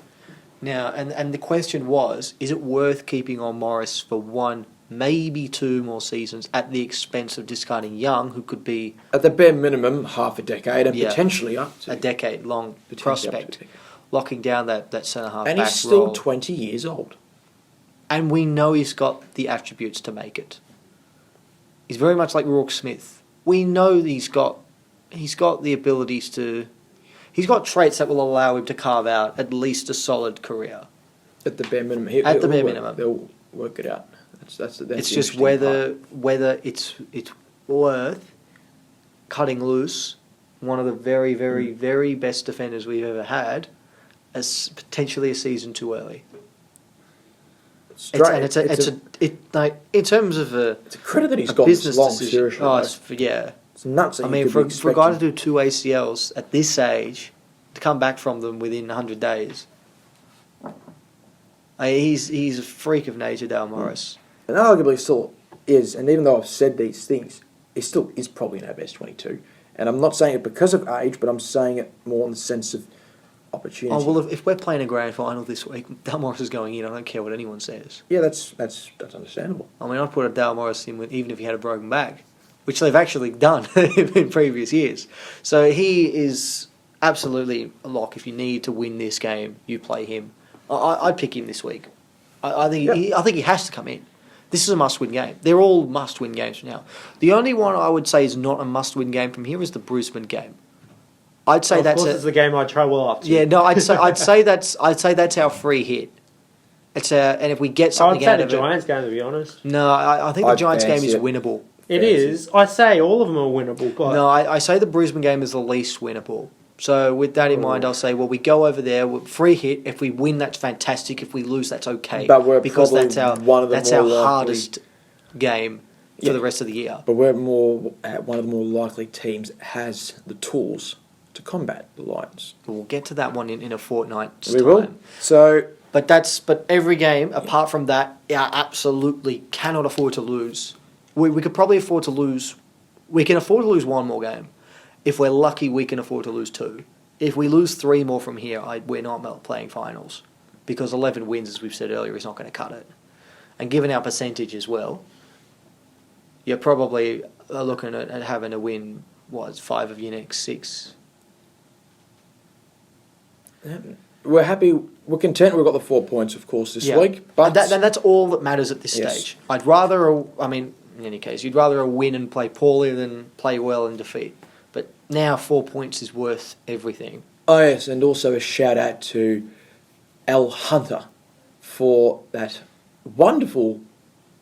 Now, and the question was, is it worth keeping on Morris for one, maybe two more seasons at the expense of discarding Young, who could be At the bare minimum, half a decade and Yeah. potentially up to a decade-long potentially up to a prospect, decade. locking down that centre-half And back he's still role. 20 years old. And we know he's got the attributes to make it. He's very much like Rourke Smith. We know he's got the abilities to. He's got traits that will allow him to carve out at least a solid career. At the bare minimum. At the bare minimum. They'll work it out. That's it's the just interesting whether it's worth cutting loose one of the very, very, very best defenders we've ever had as potentially a season too early. Like, in terms of it's a credit that he's a got this business long, decision. seriously. Oh, Like, yeah. it's nuts. That I you mean, could be for a guy to expecting- do 2 ACLs at this age, to come back from them within 100 days, he's a freak of nature, Dale Morris. and arguably still is. And even though I've said these things, he still is probably in our best 22. And I'm not saying it because of age, but I'm saying it more in the sense of opportunity. Oh, well, if we're playing a grand final this week, Dale Morris is going in. I don't care what anyone says. Yeah, that's understandable. I mean, I'd put a Dale Morris in even if he had a broken back, which they've actually done in previous years. So he is absolutely a lock. If you need to win this game, you play him. I'd pick him this week. I think he has to come in. This is a must-win game. They're all must-win games from now. The only one I would say is not a must-win game from here is the Brisbane game. I'd say Of course, it's the game I travel up to. Yeah, no, I'd say that's our free hit. And if we get something out I'd of say it, the Giants game, to be honest. no, I think the I'd Giants game fancy is it. winnable. It is. I say all of them are winnable, but No, I say the Brisbane game is the least winnable. So with that in mind, I'll say, well, we go over there, free hit. If we win, that's fantastic. If we lose, that's okay. But we're because probably that's our more likely- hardest game for Yeah. the rest of the year. But we're one of the more likely teams that has the tools to combat the Lions. We'll get to that one in a fortnight's We time. will. So But every game apart from that, I absolutely cannot afford to lose. We could probably afford to lose. We can afford to lose one more game. If we're lucky, we can afford to lose 2. If we lose 3 more from here, we're not playing finals because 11 wins, as we've said earlier, is not going to cut it. And given our percentage as well, you're probably looking at having to win 5 of your next 6. we're happy. We're content. We've got the 4 points, of course, this Yeah. week. But that's all that matters at this Yes. stage. I'd rather, in any case, you'd rather a win and play poorly than play well and defeat. But now 4 points is worth everything. oh yes, and also a shout out to Al Hunter for that wonderful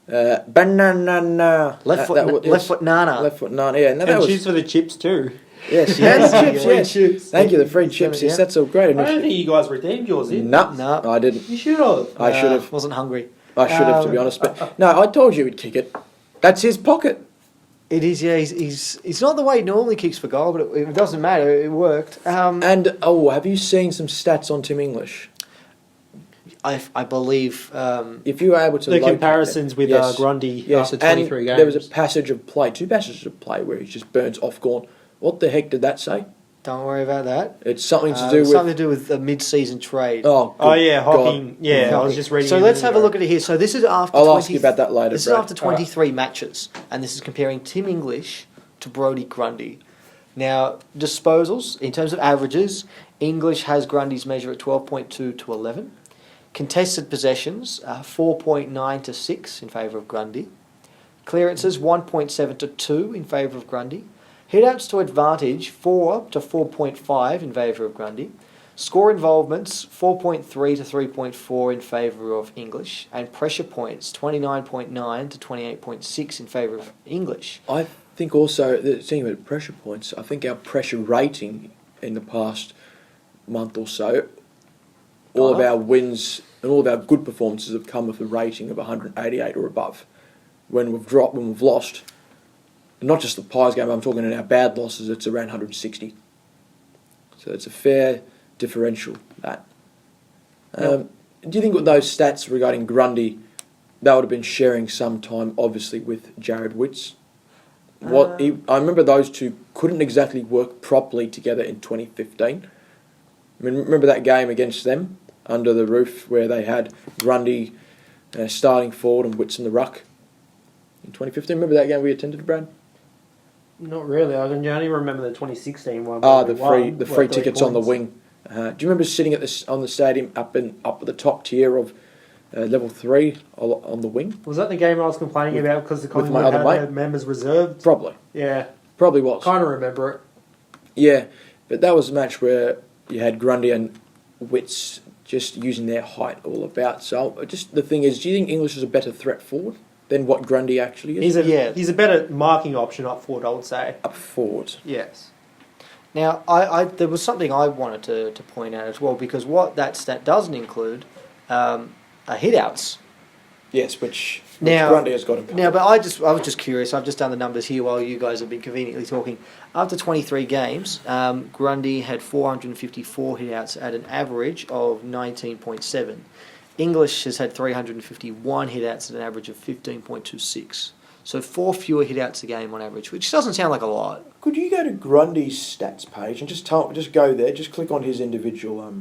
banana Left foot nana. Left foot nana. Yeah, no, that and was cheers for the chips too. yes, yeah, the chips. Free Yes, chips. thank you, the free chips. Yes, Yeah. that's a great I don't initiative. think you guys redeemed yours, did you? No, I didn't. You should have. I should have. Wasn't hungry. I should have, to be honest. But no, I told you he'd kick it. That's his pocket. It is, yeah. He's not the way he normally kicks for goal, but it doesn't matter. It worked. And have you seen some stats on Tim English? I believe. If you were able to The locate comparisons it. with Yes. Grundy Yes, after 23 and games. there was a passage of play, 2 passages of play where he just burns off gone. What the heck did that say? Don't worry about that. It's something to do with. something to do with a mid-season trade. Oh, Oh good yeah, God. Hocking. Yeah, I was just reading. So let's have a look at it here. So this is after. I'll 20, ask you about that later, This Brad. is after 23 matches, and this is comparing Tim English to Brodie Grundy. Now, disposals in terms of averages, English has Grundy's measure at 12.2 to 11. Contested possessions, 4.9 to 6 in favour of Grundy. Clearances, 1.7 to 2 in favour of Grundy. Hit-outs to advantage, 4 to 4.5 in favour of Grundy. Score involvements, 4.3 to 3.4 in favour of English. And pressure points, 29.9 to 28.6 in favour of English. I think also, seeing about pressure points, I think our pressure rating in the past month or so, all of our wins and all of our good performances have come with a rating of 188 or above. When we've lost, and not just the Pies game, I'm talking in our bad losses, it's around 160. So it's a fair differential, that. Do you think with those stats regarding Grundy, they would have been sharing some time, obviously, with Jared Witts? I remember those two couldn't exactly work properly together in 2015. I mean, remember that game against them under the roof where they had Grundy starting forward and Witts in the ruck in 2015? Remember that game we attended, Brad? Not really. I can only remember the 2016 one. The free tickets on the wing. Do you remember sitting on the stadium up at the top tier of level 3 on the wing? Was that the game I was complaining about because the with my Collingwood other had mate? their members reserved? Probably was. Kind of remember it. Yeah, but that was a match where you had Grundy and Witts just using their height all about. So just the thing is, do you think English is a better threat forward? than what Grundy actually is. He's a better marking option up forward, I would say. Up forward. Yes. Now, there was something I wanted to point out as well, because what that stat doesn't include are hit-outs. Yes, which Now- Grundy has got him. Now, but I was just curious. I've just done the numbers here while you guys have been conveniently talking. After 23 games, Grundy had 454 hit-outs at an average of 19.7. English has had 351 hit-outs at an average of 15.26. So 4 fewer hit-outs a game on average, which doesn't sound like a lot. Could you go to Grundy's stats page and just go there, just click on his individual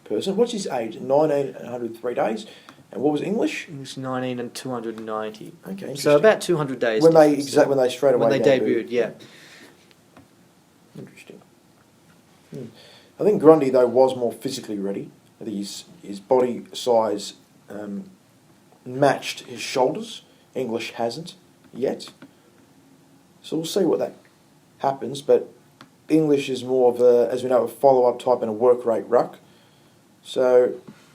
person. What's his age? 19 and 103 days. And what was English? It was 19 and 290. Okay, So about 200 days. when they difference. when they straight away When they debuted, yeah. Interesting. I think Grundy though was more physically ready. I think his body size matched his shoulders. English hasn't yet. So we'll see what that happens. But English is more of a, as we know, a follow-up type and a work rate ruck. So,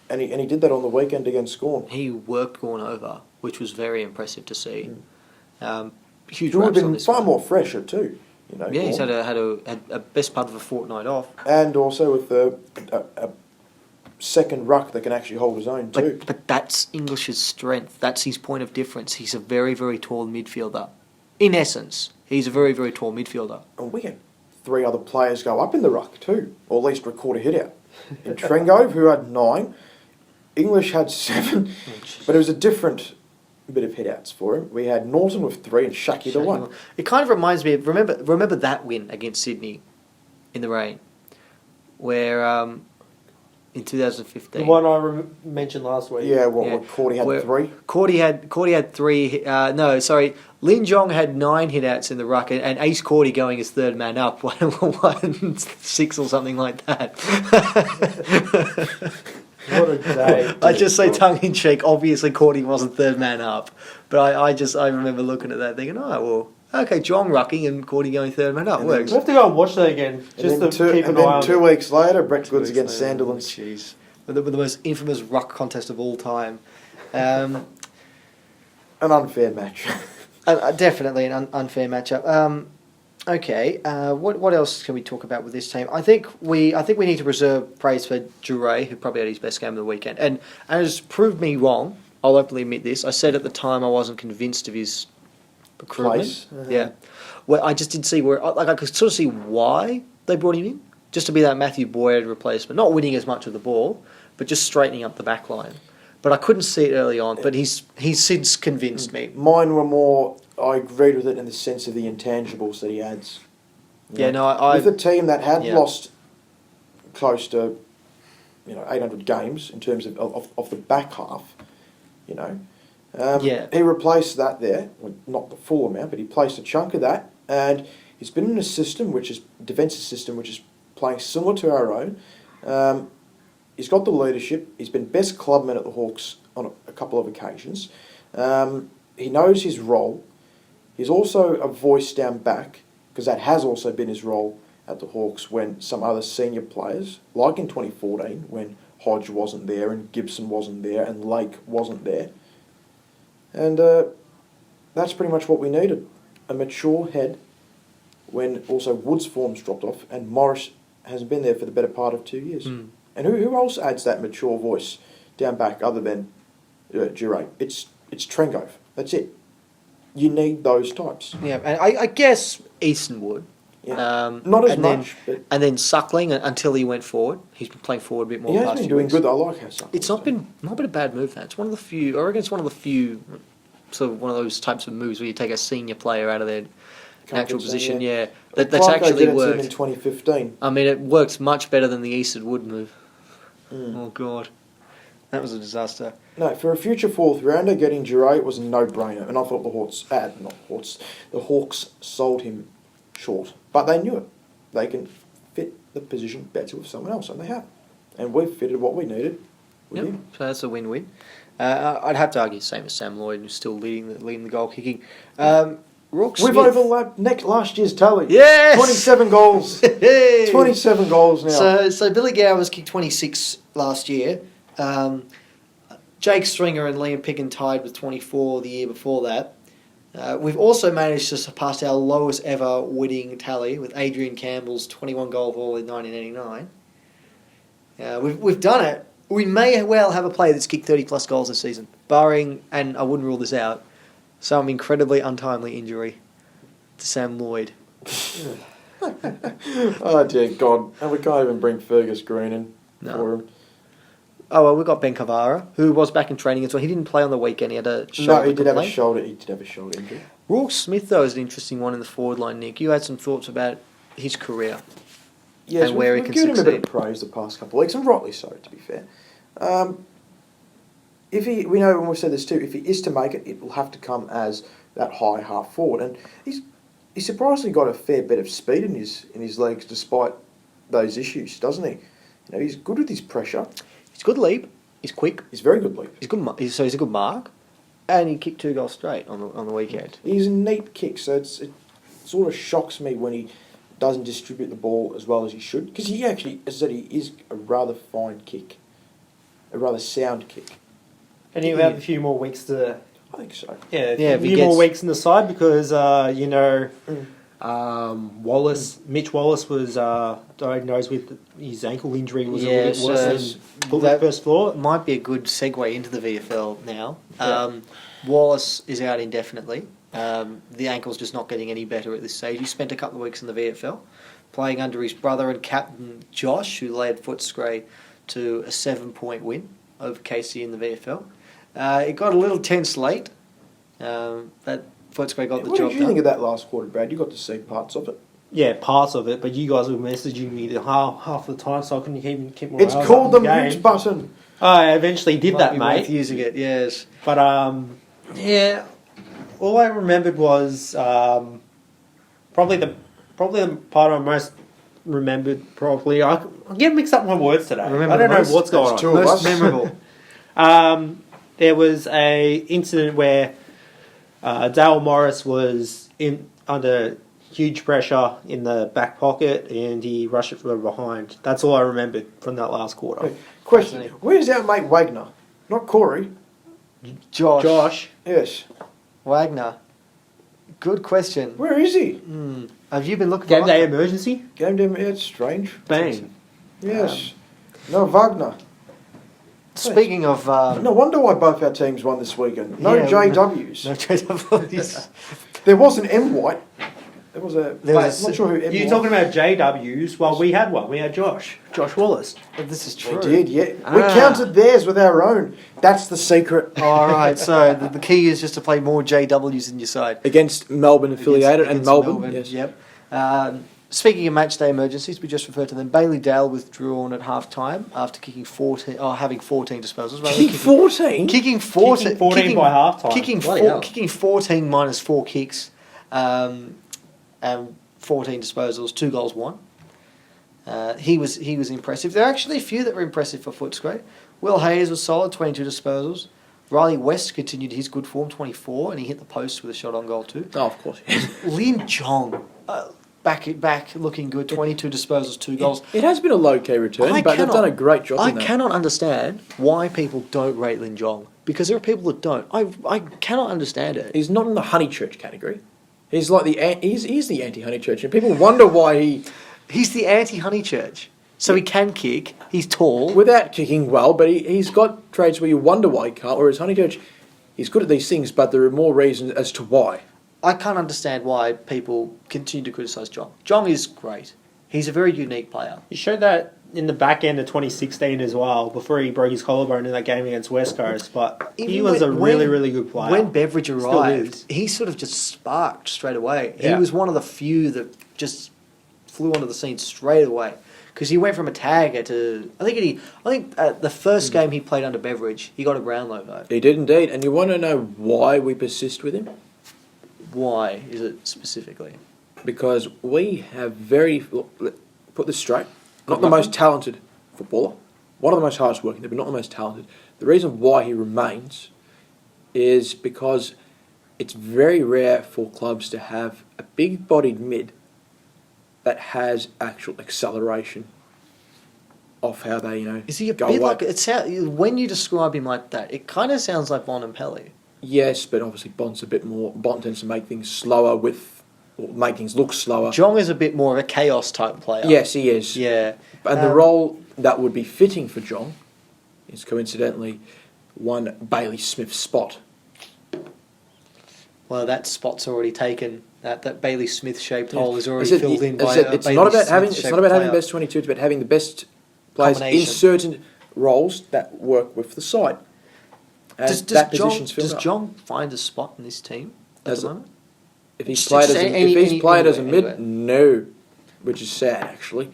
and he did that on the weekend against Scorn. He worked Gorn over, which was very impressive to see. Huge He would have raps on been this far one. more fresher too. You know, Yeah, he's Gorn. had a best part of a fortnight off. And also with a second ruck that can actually hold his own too. But that's English's strength. That's his point of difference. He's a very, very tall midfielder. In essence, he's a very, very tall midfielder. And we had 3 other players go up in the ruck too, or at least record a hit out. In Trengove, who had 9, English had 7, but it was a different bit of hit outs for him. We had Norton with 3 and Shaki the 1. It kind of reminds me of, remember that win against Sydney in the rain, where in 2015. The one I mentioned last week. Yeah, Cordy had Where 3. Cordy had 3. No, sorry. Lin Jong had 9 hitouts in the ruck, and Ace Cordy going as third man up, 1-6 or something like that. What a day. I just say tongue in cheek. Obviously, Cordy wasn't third man up, but I remember looking at that thinking, oh well, okay, Jong rucking and Cordy going third man up And works. We have to go and watch that again, just to keep an eye on 2 it. weeks later, Brett Goods against Sandilands. Jeez, the most infamous ruck contest of all time. An unfair match. Definitely an unfair matchup. Okay, what else can we talk about with this team? I think we need to reserve praise for Jure, who probably had his best game of the weekend, and has proved me wrong. I'll openly admit this. I said at the time I wasn't convinced of his recruitment. Place. Yeah, well, I just didn't see where. I could sort of see why they brought him in, just to be that Matthew Boyd replacement, not winning as much of the ball, but just straightening up the back line. But I couldn't see it early on. But he's since convinced me. Mine were more, I agreed with it in the sense of the intangibles that he adds. Yeah, no, I with a team that had yeah. lost close to 800 games in terms of the back half, Yeah. he replaced that there, well, not the full amount, but he placed a chunk of that, and he's been in a system defensive system which is playing similar to our own. He's got the leadership. He's been best clubman at the Hawks on a couple of occasions. He knows his role. He's also a voice down back, because that has also been his role at the Hawks when some other senior players, like in 2014, when Hodge wasn't there and Gibson wasn't there and Lake wasn't there. And that's pretty much what we needed. A mature head when also Wood's form's dropped off and Morris hasn't been there for the better part of 2 years. Mm. And who else adds that mature voice down back other than Jure? It's Trengove. That's it. You need those types. Yeah, and I guess Easton would. Yeah. Not as and much. And then Suckling until he went forward. He's been playing forward a bit more. He has past been few doing weeks. good. I like how Suckling. It's not been a bad move. That it's one of the few. I reckon it's one of the few. Sort of one of those types of moves where you take a senior player out of their natural position. Yeah, that's Clarko actually did it to him worked. in 2015. I mean, it works much better than the Easton Wood move. Mm. Oh God, that was a disaster. No, for a future fourth rounder, getting Jure was a no-brainer, and I thought the Hawks sold him short, but they knew it. They can fit the position better with someone else, and they have. And we've fitted what we needed with Yep. him. So that's a win-win. I'd have to argue the same as Sam Lloyd, who's still leading the goal kicking. Rook We've Smith. overlapped last year's tally. Yes! 27 goals. Hey! 27 goals now. So Billy Gowers kicked 26 last year. Jake Stringer and Liam Picken tied with 24 the year before that. We've also managed to surpass our lowest ever winning tally with Adrian Campbell's 21 goal haul in 1989. We've done it. We may well have a player that's kicked 30 plus goals this season, barring, and I wouldn't rule this out, some incredibly untimely injury to Sam Lloyd. Oh dear God! And we can't even bring Fergus Green in for him. Oh well, we've got Ben Cavara, who was back in training as well. He didn't play on the weekend. He had a shoulder. No, he did have a complaint. shoulder. He did have a shoulder injury. Rourke Smith, though, is an interesting one in the forward line. Nick, you had some thoughts about his career. Yes, and where we've he can given him a bit succeed. of praise the past couple of weeks, and rightly so, to be fair. We know, and we've said this too, if he is to make it, it will have to come as that high half forward, and he's surprisingly got a fair bit of speed in his legs despite those issues, doesn't he? He's good with his pressure. He's good leap. He's quick. He's very good leap. He's good. So he's a good mark, and he kicked 2 goals straight on the weekend. He's a neat kick, so it sort of shocks me when he doesn't distribute the ball as well as he should, because he actually, as I said, he is a rather fine kick, a rather sound kick. And he'll have a few more weeks to... I think so. Yeah, if a he few more gets- weeks in the side because, Mitch Wallace was diagnosed with his ankle injury was a little bit worse than that first floor. might be a good segue into the VFL now. Yeah. Wallace is out indefinitely. The ankle's just not getting any better at this stage. He spent a couple of weeks in the VFL playing under his brother and captain Josh, who led Footscray to a 7-point win over Casey in the VFL. It got a little tense late, but Footscray got the What job did you think done. of that last quarter, Brad? You got to see parts of it. Yeah, parts of it, but you guys were messaging me half the time, so I couldn't even keep my It's eyes called on the game. mute button. I eventually did Might that, be mate. worth using it, yes. But yeah, all I remembered was probably the part I most remembered. Probably I get mixed up my words today. Remember I don't the know most? what's going That's on. two of Most us. memorable. There was a incident where Dale Morris was under huge pressure in the back pocket and he rushed it from behind. That's all I remembered from that last quarter. Hey, question: where's our mate Wagner? Not Corey. Josh, Yes. Wagner. Good question. Where is he? Have you been looking game for day Wagner? emergency? Game day. It's strange. Bang. Yes. No Wagner. Speaking of... No wonder why both our teams won this weekend. No Yeah, JWs. No JWs. There was an M White. There was a. There was I'm not sure who M You're White. talking about JWs? Well, we had one. We had Josh Wallace. This is We true. did, yeah. We Ah. counted theirs with our own. That's the secret. All right, so the key is just to play more JWs in your side. Against Melbourne affiliated Against and Melbourne. Yes. Yep. Speaking of match day emergencies, we just referred to them. Bailey Dale withdrawn at half time after kicking 14, having 14 disposals. Rather than Kicking 14? Kicking 14. Kicking 14 by half time. Kicking 14 minus 4 kicks, and 14 disposals, 2 goals, 1. He was impressive. There are actually a few that were impressive for Footscray. Will Hayes was solid, 22 disposals. Riley West continued his good form, 24, and he hit the post with a shot on goal too. Oh, of course. Lin Jong, back looking good, 22 disposals, 2 goals. It has been a low-key return, but they've done a great job I in that. cannot understand why people don't rate Lin Jong, because there are people that don't. I cannot understand it. He's not in the Honeychurch category. He's like he's the anti-Honeychurch, and people wonder why He's the anti-Honeychurch. So he can kick, he's tall. without kicking well, but he's got traits where you wonder why he can't. Whereas Honeychurch, he's good at these things, but there are more reasons as to why. I can't understand why people continue to criticise Jong. Jong is great. He's a very unique player. He showed that in the back end of 2016 as well, before he broke his collarbone in that game against West Coast. But he was a really, really good player. When Beveridge Still arrived, is. he sort of just sparked straight away. Yeah. He was one of the few that just flew onto the scene straight away. Because he went from a tagger to... I think the first game he played under Beveridge, he got a Brownlow vote. He did indeed, and you want to know why we persist with him? Why is it specifically? Because we have put this straight, not the most talented footballer, one of the most hardest working, but not the most talented. The reason why he remains is because it's very rare for clubs to have a big-bodied mid that has actual acceleration off how they, Is he a go bit away. like when you describe him like that? It kind of sounds like Bontempelli. Yes, but obviously Bont tends to make things slower or make things look slower. Jong is a bit more of a chaos type player. Yes, he is. Yeah. And the role that would be fitting for Jong is coincidentally one Bailey Smith's spot. Well, that spot's already taken. That Bailey Smith shaped hole is already filled in by it's not about having best 22. It's about having the best players in Combination. certain roles that work with the side. And that position's filled does up. Jong find a spot in this team at the moment? If he's Just played as a mid, anywhere. no, which is sad actually.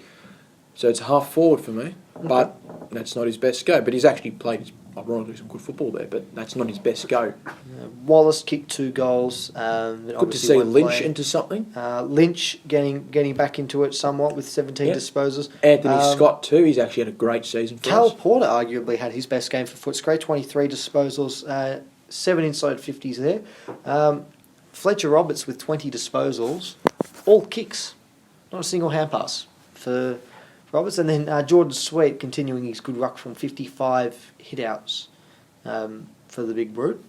So it's half forward for me, but that's not his best go. But he's actually played, ironically, some good football there. But that's not his best go. Wallace kicked 2 goals. Good to see Lynch into something. Lynch getting back into it somewhat with 17 disposals. Anthony Scott too. He's actually had a great season for Cal us. Porter arguably had his best game for Footscray. 23 disposals, 7 inside 50s there. Fletcher Roberts with 20 disposals, all kicks, not a single hand pass for Roberts. And then Jordan Sweet continuing his good ruck from 55 hit-outs for the big brute.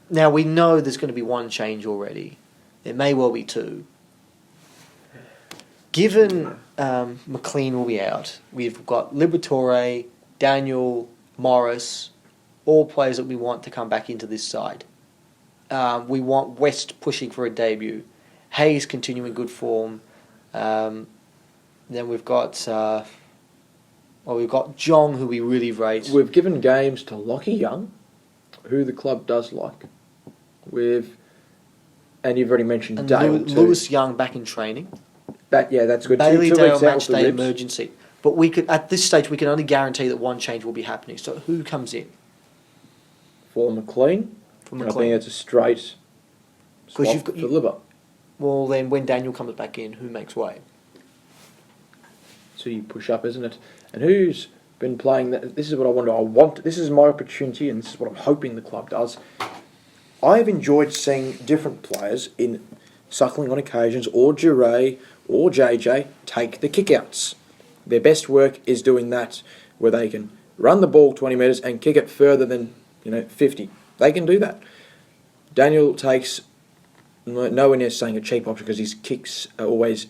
Now we know there's going to be 1 change already. There may well be 2. Given McLean will be out, we've got Liberatore, Daniel, Morris, all players that we want to come back into this side. We want West pushing for a debut. Hayes continuing good form. Then we've got Jong, who we really rate. We've given games to Lockie Young, who the club does like. And you've already mentioned And Dale too. Lewis Young back in training. That's good. Bailey two Dale weeks out match with the day ribs. emergency. But at this stage we can only guarantee that 1 change will be happening. So who comes in? For McLean. For And I McLean. think it's a straight swap you've got- for Liver. Well, then when Daniel comes back in, who makes way? So you push up, isn't it? And who's been playing that? This is what I want. This is my opportunity, and this is what I'm hoping the club does. I have enjoyed seeing different players in Suckling on occasions, or Duray, or JJ, take the kickouts. Their best work is doing that, where they can run the ball 20 metres and kick it further than 50. They can do that. Daniel takes nowhere near saying a cheap option because his kicks are always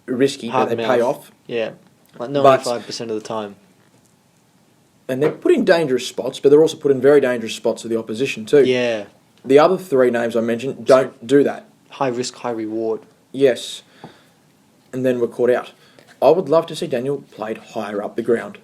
risky, but they pay off. Yeah, like 95% of the time. And they're put in dangerous spots, but they're also put in very dangerous spots for the opposition too. Yeah, The other 3 names I mentioned don't do that. high risk, high reward. Yes. And then we're caught out. I would love to see Daniel played higher up the ground.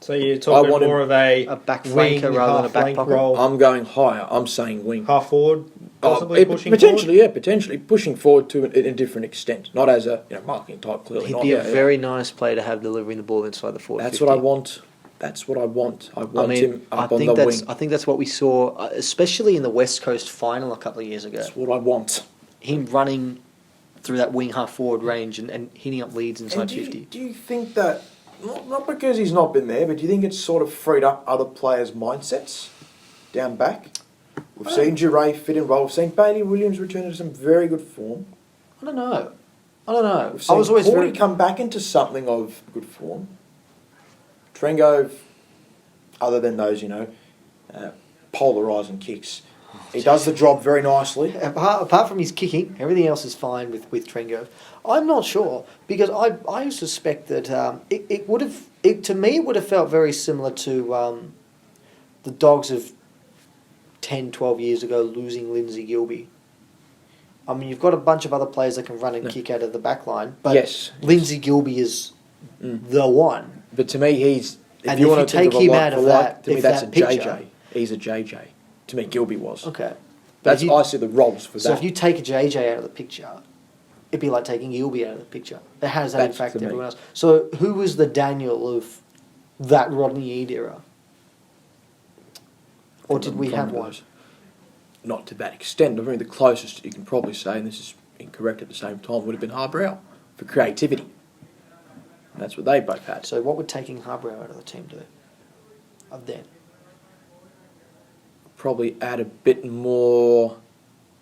So you're talking want him- more of a back wing, flanker rather than a half back flank pocket. role, I'm going higher. I'm saying wing. half forward, possibly pushing potentially, yeah, potentially pushing forward to a different extent, not as a marking type. Clearly, He'd not. be a very nice player to have delivering the ball inside the forward. That's 50. what I want. That's what I want. I want him up on the wing. I think that's what we saw, especially in the West Coast final a couple of years ago. That's what I want. Him running through that wing half forward range and hitting up leads inside And 50. do you think that, not because he's not been there, but do you think it's sort of freed up other players' mindsets down back? We've seen Duray fit in well. We've seen Bailey Williams return to some very good form. I don't know. We've I seen was always Corey very... come back into something of good form. Trengo, other than those, polarising kicks, he does the job very nicely. Apart from his kicking, everything else is fine with Trengo. I'm not sure because I suspect that it would have to me it would have felt very similar to the Dogs of 10, 12 years ago losing Lindsay Gilby. I mean, you've got a bunch of other players that can run and kick out of the back line, but Yes. Lindsay Gilby is the one. But to me, he's. And you if want you to think take of a him like out for of like, that- to me if that's that a picture- JJ. He's a JJ. To me, Gilby was. Okay. That's If you- I see the roles for So that. if you take a JJ out of the picture, it'd be like taking Gilby out of the picture. How does that That's impact for me. everyone else? So who was the Daniel of that Rodney Eade era? Or did we have one? Not to that extent. I mean, the closest you can probably say, and this is incorrect at the same time, would have been Harbrow for creativity. That's what they both had. So what would taking Harbrow out of the team do? Of then? Probably add a bit more.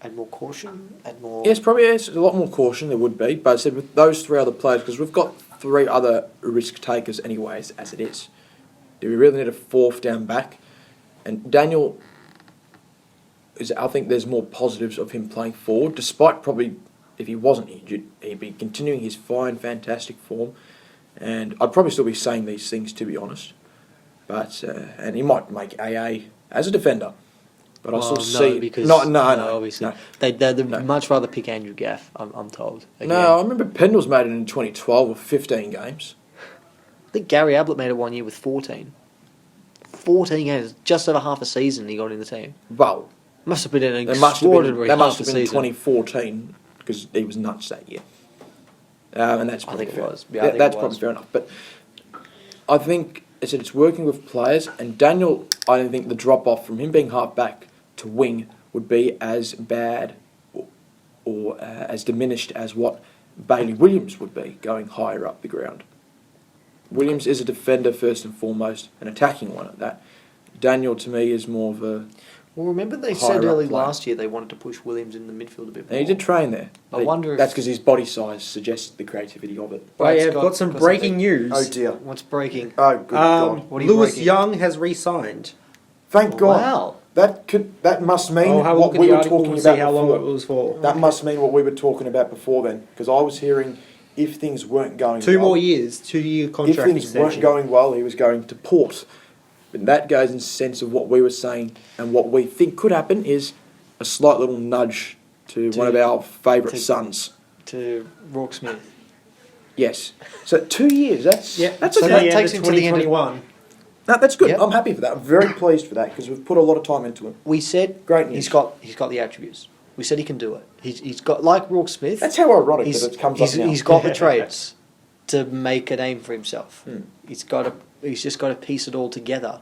Add more caution? Add more... Yes, probably yes, a lot more caution there would be. But I said with those 3 other players, because we've got 3 other risk takers anyways, as it is. Do we really need a 4th down back? And Daniel, I think there's more positives of him playing forward, despite probably, if he wasn't injured, he'd be continuing his fine, fantastic form. And I'd probably still be saying these things, to be honest. But and he might make AA as a defender. But I still see... Because, no, obviously. no. They'd much rather pick Andrew Gaff, I'm told. Again. No, I remember Pendle's made it in 2012 with 15 games. I think Gary Ablett made it one year with 14. 14 games, just over half a season he got in the team. Well, Must have been an that must have extraordinary been half a in season. 2014 because he was nuts that year. And that's I probably think it fair. was. Yeah, I think that's it probably was. fair enough. But I think it's working with players, and Daniel, I don't think the drop off from him being half back to wing would be as bad or as diminished as what Bailey Williams would be going higher up the ground. Williams is a defender first and foremost, an attacking one at that. Daniel, to me, is more of a... Well, remember they higher said up early player. last year they wanted to push Williams in the midfield a bit more. And he did train there. I wonder if- That's because his body size suggests the creativity of it. Oh, yeah, Brad's I've got some breaking news. Oh dear. What's breaking? Oh good God. What are you Lewis breaking? Young has re-signed. Thank God. Wow. That must mean I'll have a what look at we the were article talking and see about how long before. it was for. That must mean what we were talking about before then, because I was hearing if things weren't going 2 well, more years, 2-year if contract things extension. weren't going well, he was going to Port. But that goes in sense of what we were saying and what we think could happen is a slight little nudge to one of our favourite to- sons. To Rourke Smith. Yes. So 2 years, that's Yeah, that's So to okay. that the end takes of him to the end of- 2021. No, that's good. Yep. I'm happy for that. I'm very pleased for that because we've put a lot of time into him. We said Great news. he's got the attributes. We said he can do it. He's got, like Rourke Smith, That's how ironic he's, that it comes he's, up now. he's got the traits to make a name for himself. Hmm. He's just got to piece it all together.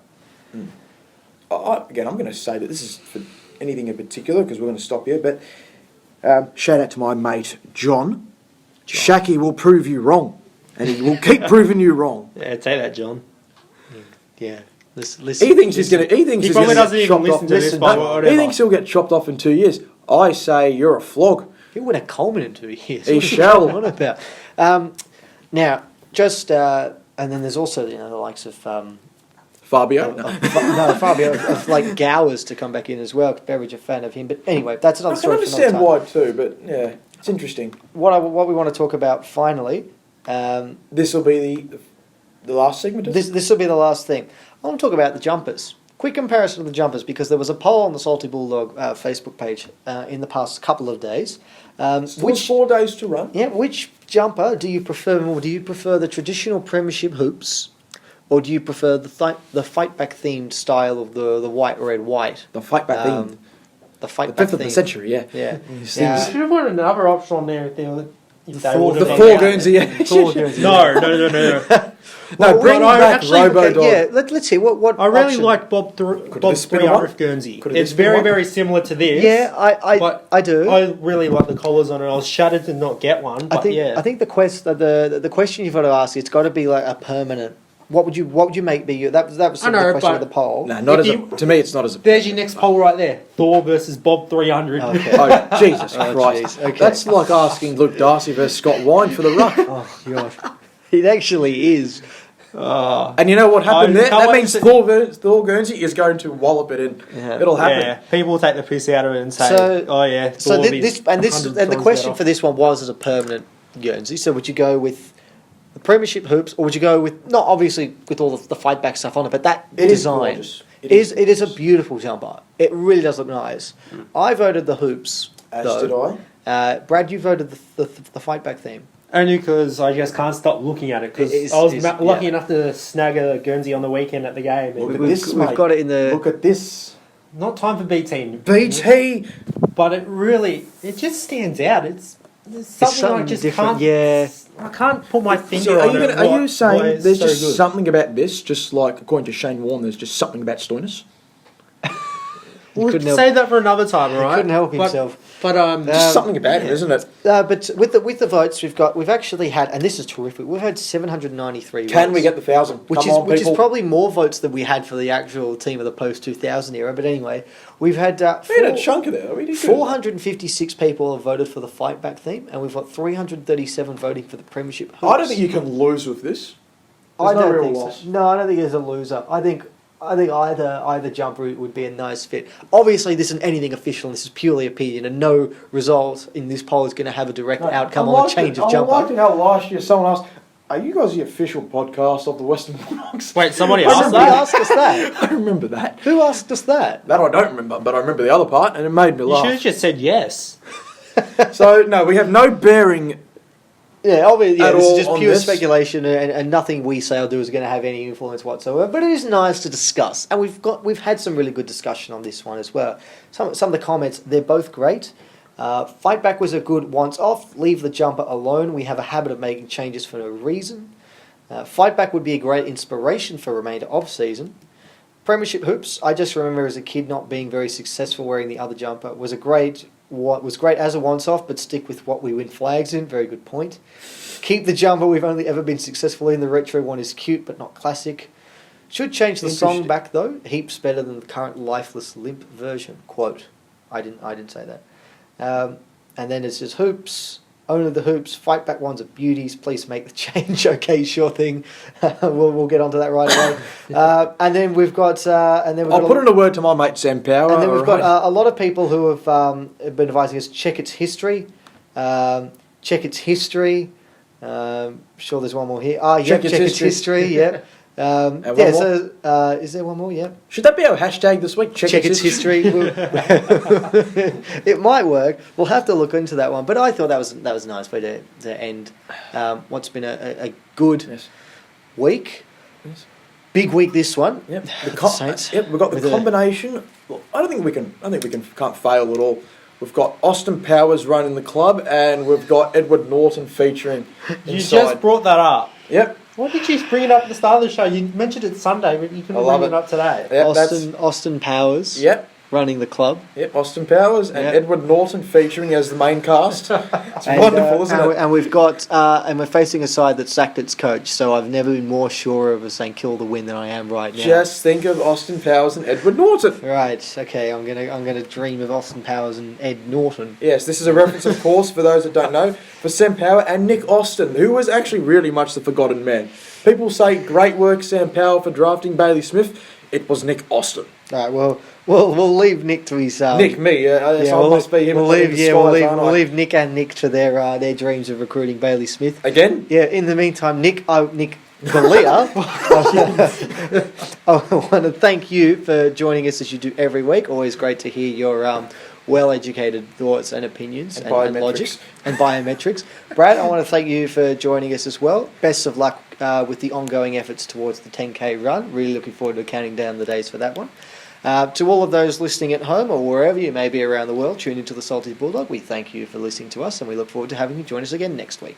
Again, I'm going to say that this is for anything in particular because we're going to stop here. But shout out to my mate John. Shaki will prove you wrong, and he will keep proving you wrong. Yeah, take that, John. Yeah. Listen, He thinks he's going to. He thinks He he's probably gonna doesn't get even chopped listen off. to this, Listen, but no, whatever. he thinks he'll get chopped off in 2 years. I say you're a flog. He would have Coleman in 2 years. He What are you shall. going on about? Now, just and then there's also the likes of Fabio. Fabio of like Gowers to come back in as well. Beveridge a fan of him, but anyway, that's another I can story for another understand time. why too, but yeah, it's interesting. What we want to talk about finally. This will be the last segment. Of This will be the last thing. I want to talk about the jumpers. Quick comparison of the jumpers because there was a poll on the Salty Bulldog Facebook page in the past couple of days. Still 4 days to run. Which jumper do you prefer more? Do you prefer the traditional Premiership hoops, or do you prefer the fight back themed style of the white, red, white? The fight back theme. The fight The back 5th of the theme. century, yeah. Yeah. These Yeah. things. Should have put another option on there if they were. If they Thor- would've The been Thor out. Guernsey. Yeah. Thor Guernsey. No. No, bring Well, back actually, Robo-Dog. Yeah, let's see what I really option. like Bob this been a 300 one? Guernsey. Could It's this been very, one? very similar to this. Yeah, but I do. I really like the collars on it. I was shattered to not get one. But I think the question you've got to ask, it's got to be like a permanent. What would you make be? That was I the know, question but- of the poll. No, not If as you- to me. It's not as a. there's your next poll right there. Thor versus Bob 300. Okay. Oh Jesus Oh, Christ! jeez, okay. That's like asking Luke Darcy versus Scott Wine for the ruck. Oh god, it actually is. And you know what happened I there? can't That wait means to- Thor Guernsey is going to wallop it in. Yeah. It'll happen. Yeah, people will take the piss out of it and say, So- "Oh yeah." So Thor be this 100 and the times question better. for this one was as a permanent Guernsey. So would you go with the Premiership hoops, or would you go with not obviously with all the fight back stuff on it, but that It is design? gorgeous. It is a beautiful jumper. It really does look nice. I voted the hoops. As though. did I. Brad, you voted the fight back theme. Only because I just can't stop looking at it. Because It is- I was is- lucky yeah. enough to snag a Guernsey on the weekend at the game. Look And at We've, this, we've mate. got it in the. Look at this. not time for BT, BT. but it just stands out. It's something, I something just different, can't. yeah. I can't put my finger So on it. are you why saying it's there's so just good. something about this, just like according to Shane Warne, there's just something about Stoinis? We'll couldn't help- save that for another time, all right? Couldn't help But- himself. But Just something about it, isn't it? But with the votes we've actually had, and this is terrific. We've had 793. Can votes, we get the 1,000? which Come is on, which people. is probably more votes than we had for the actual team of the post 2000 era. But anyway, we've had We had a chunk of it. We did good. 456 people have voted for the fight back theme, and we've got 337 voting for the premiership. I don't hoops. think you can lose with this. I There's no don't real think loss. so. No, I don't think there's a loser. I think either jumper would be a nice fit. Obviously, this isn't anything official. This is purely opinion, and no result in this poll is going to have a direct outcome on a change of jumper. I liked it how last year someone asked, "Are you guys the official podcast of the Western Bulldogs?" wait, somebody Who asked that? asked us that? I remember that. Who asked us that? That I don't remember, but I remember the other part, and it made me You should have laugh. just said yes. So no, we have no bearing. Yeah, obviously, At this is all just on pure this? speculation, and nothing we say or do is going to have any influence whatsoever. But it is nice to discuss, and we've had some really good discussion on this one as well. Some of the comments, they're both great. Fight back was a good once off. Leave the jumper alone. We have a habit of making changes for no reason. Fight back would be a great inspiration for remainder of season. Premiership hoops. I just remember as a kid not being very successful wearing the other jumper. Was great as a once off, but stick with what we win flags in. Very good point. Keep the jumper we've only ever been successful in. The retro one is cute but not classic. Should change the song back though. Heaps better than the current lifeless limp version. Quote. I didn't say that. And then it's just hoops. Only the hoops. Fight back ones are beauties. Please make the change. Okay, sure thing. we'll get onto that right away. And then we've got. I'll put in a word to my mate Sam Power. And then we've alright. got a lot of people who have been advising us check its history. Check its history. Sure, there's one more here. Check Check its its history. Yeah. one more? So is there one more? Yeah. Should that be our hashtag this week? Check its history. It might work. We'll have to look into that one. But I thought that was a nice way to end what's been a good Yes. week. Yes. Big week this one. Yep. Saints. Yep. We've got the With a- combination. Well, I don't think we can't fail at all. We've got Austin Powers running the club, and we've got Edward Norton featuring You inside. just brought that up. Yep. Why did you bring it up at the start of the show? You mentioned it Sunday, but you couldn't I love bring it it. up today. Yep. Austin Powers. Yep. Running the club. Yep. Austin Powers and Yep. Edward Norton featuring as the main cast. It's And, wonderful, isn't it? And we've got, and we're facing a side that sacked its coach. So I've never been more sure of a St Kilda the win than I am right now. Just think of Austin Powers and Edward Norton. Right. Okay. I'm gonna dream of Austin Powers and Ed Norton. Yes, this is a reference, of course, for those that don't know, for Sam Power and Nick Austin, who was actually really much the forgotten man. People say, great work, Sam Power, for drafting Bailey Smith. It was Nick Austin. All right. Well, we'll leave Nick to his. Nick, me. I we'll must be him. We'll in leave. the Yeah, skies, aren't I? we'll leave Nick and Nick to their dreams of recruiting Bailey Smith. Again? Yeah. In the meantime, Nick Balia, I want to thank you for joining us as you do every week. Always great to hear your well-educated thoughts and opinions and logic biometrics. and biometrics. Brad, I want to thank you for joining us as well. Best of luck with the ongoing efforts towards the 10K run. Really looking forward to counting down the days for that one. To all of those listening at home or wherever you may be around the world, tune into the Salty Bulldog. We thank you for listening to us and we look forward to having you join us again next week.